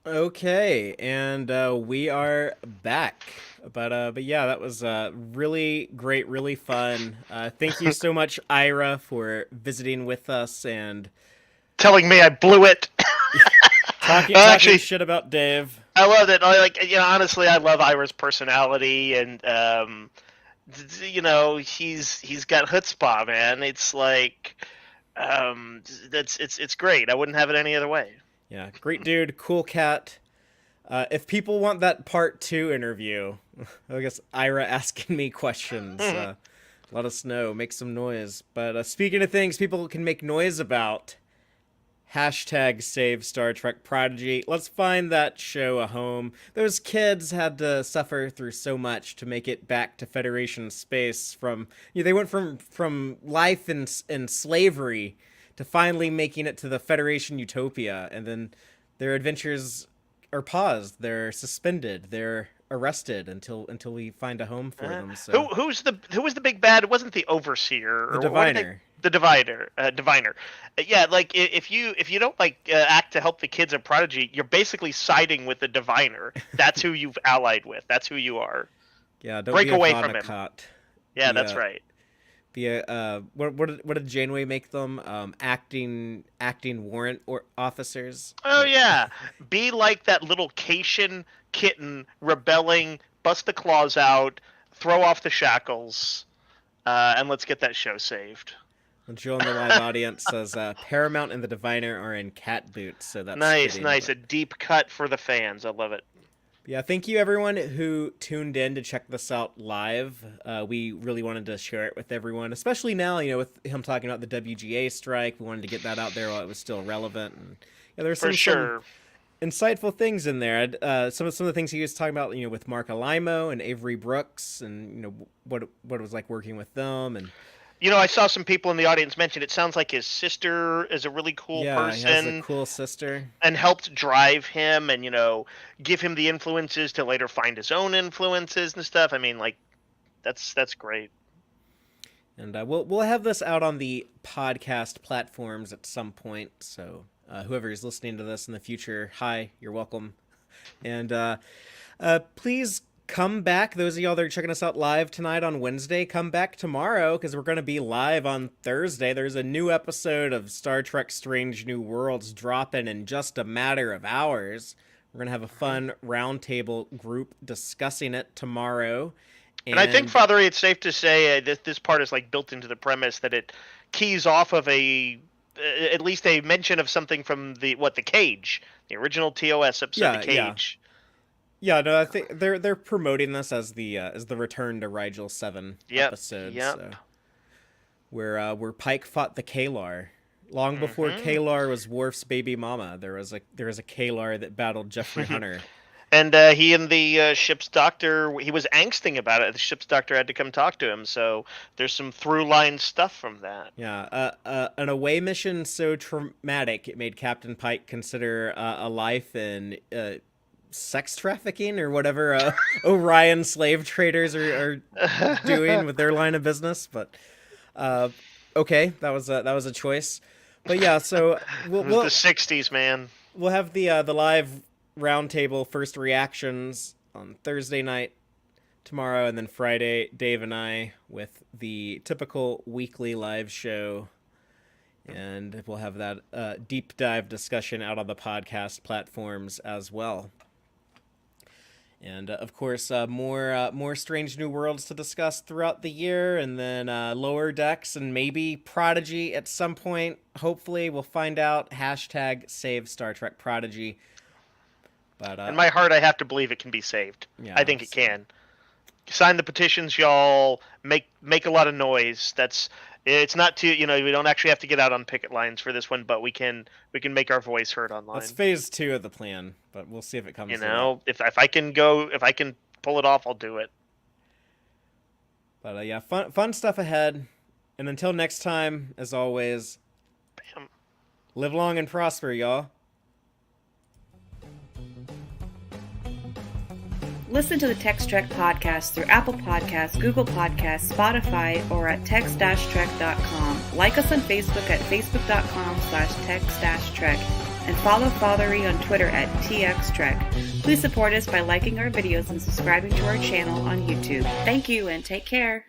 Okay, and we are back. But yeah, that was really great, really fun. Thank you so much, Ira, for visiting with us and telling me I blew it. talking Actually, shit about Dave. I love it. Honestly, I love Ira's personality, and he's got chutzpah, man. It's like, it's great. I wouldn't have it any other way. Yeah, great dude, cool cat. If people want that part 2 interview, I guess Ira asking me questions, let us know. Make some noise. But speaking of things people can make noise about, hashtag save Star Trek Prodigy. Let's find that show a home. Those kids had to suffer through so much to make it back to Federation space. They went from life in slavery to finally making it to the Federation utopia, and then their adventures are paused. They're suspended. They're arrested until we find a home for them. So who was the big bad? It wasn't the Overseer. The Diviner. The Diviner. Yeah, like if you don't act to help the kids at Prodigy, you're basically siding with the Diviner. That's who you've allied with. That's who you are. Yeah, don't break be away from him. Cot. Yeah, that's right. Be a what did Janeway make them? Acting warrant or officers. Oh yeah, be like that little Cation kitten rebelling, bust the claws out, throw off the shackles, and let's get that show saved. And Joe in the live audience says Paramount and the Diviner are in cat boots, so that's nice. But... a deep cut for the fans. I love it. Yeah, thank you everyone who tuned in to check this out live. We really wanted to share it with everyone, especially now, with him talking about the WGA strike. We wanted to get that out there while it was still relevant. And there's some insightful things in there. Some of the things he was talking about, with Mark Alamo and Avery Brooks, and what it was like working with them. And I saw some people in the audience mention it sounds like his sister is a really cool person. Yeah, he has a cool sister. And helped drive him and, give him the influences to later find his own influences and stuff. I mean, that's great. And we'll have this out on the podcast platforms at some point. So whoever is listening to this in the future, hi, you're welcome. And please come back. Those of y'all that are checking us out live tonight on Wednesday, come back tomorrow because we're going to be live on Thursday. There's a new episode of Star Trek Strange New Worlds dropping in just a matter of hours. We're going to have a fun roundtable group discussing it tomorrow. And I think, Father, it's safe to say this part is built into the premise that it keys off of at least a mention of something from the Cage, the original TOS episode, The Cage. Yeah, no, I think they're promoting this as the return to Rigel 7 episode. Yep. So, where Pike fought the Kalar. Long before Kalar was Worf's baby mama, there was a Kalar that battled Jeffrey Hunter. And he and the ship's doctor, he was angsting about it. The ship's doctor had to come talk to him. So there's some through line stuff from that. Yeah, an away mission so traumatic it made Captain Pike consider a life in sex trafficking or whatever Orion slave traders are doing with their line of business. But okay, that was a choice. But yeah, so we'll the 60s, man. We'll have the live roundtable first reactions on Thursday night tomorrow, and then Friday Dave and I with the typical weekly live show, and we'll have that deep dive discussion out on the podcast platforms as well. And of course, more Strange New Worlds to discuss throughout the year, and then Lower Decks and maybe Prodigy at some point. Hopefully, we'll find out. Hashtag save Star Trek Prodigy. But in my heart, I have to believe it can be saved. Yeah, I think it can. Sign the petitions, y'all. Make a lot of noise. It's not too, we don't actually have to get out on picket lines for this one, but we can make our voice heard online. That's phase 2 of the plan, but we'll see if it comes. If I can pull it off, I'll do it. But yeah, fun stuff ahead. And until next time, as always, bam. Live long and prosper, y'all. Listen to the Tex-Trek podcast through Apple Podcasts, Google Podcasts, Spotify, or at tex-trek.com. Like us on Facebook at facebook.com/tex-trek. And follow Fathery on Twitter at TXTrek. Please support us by liking our videos and subscribing to our channel on YouTube. Thank you and take care.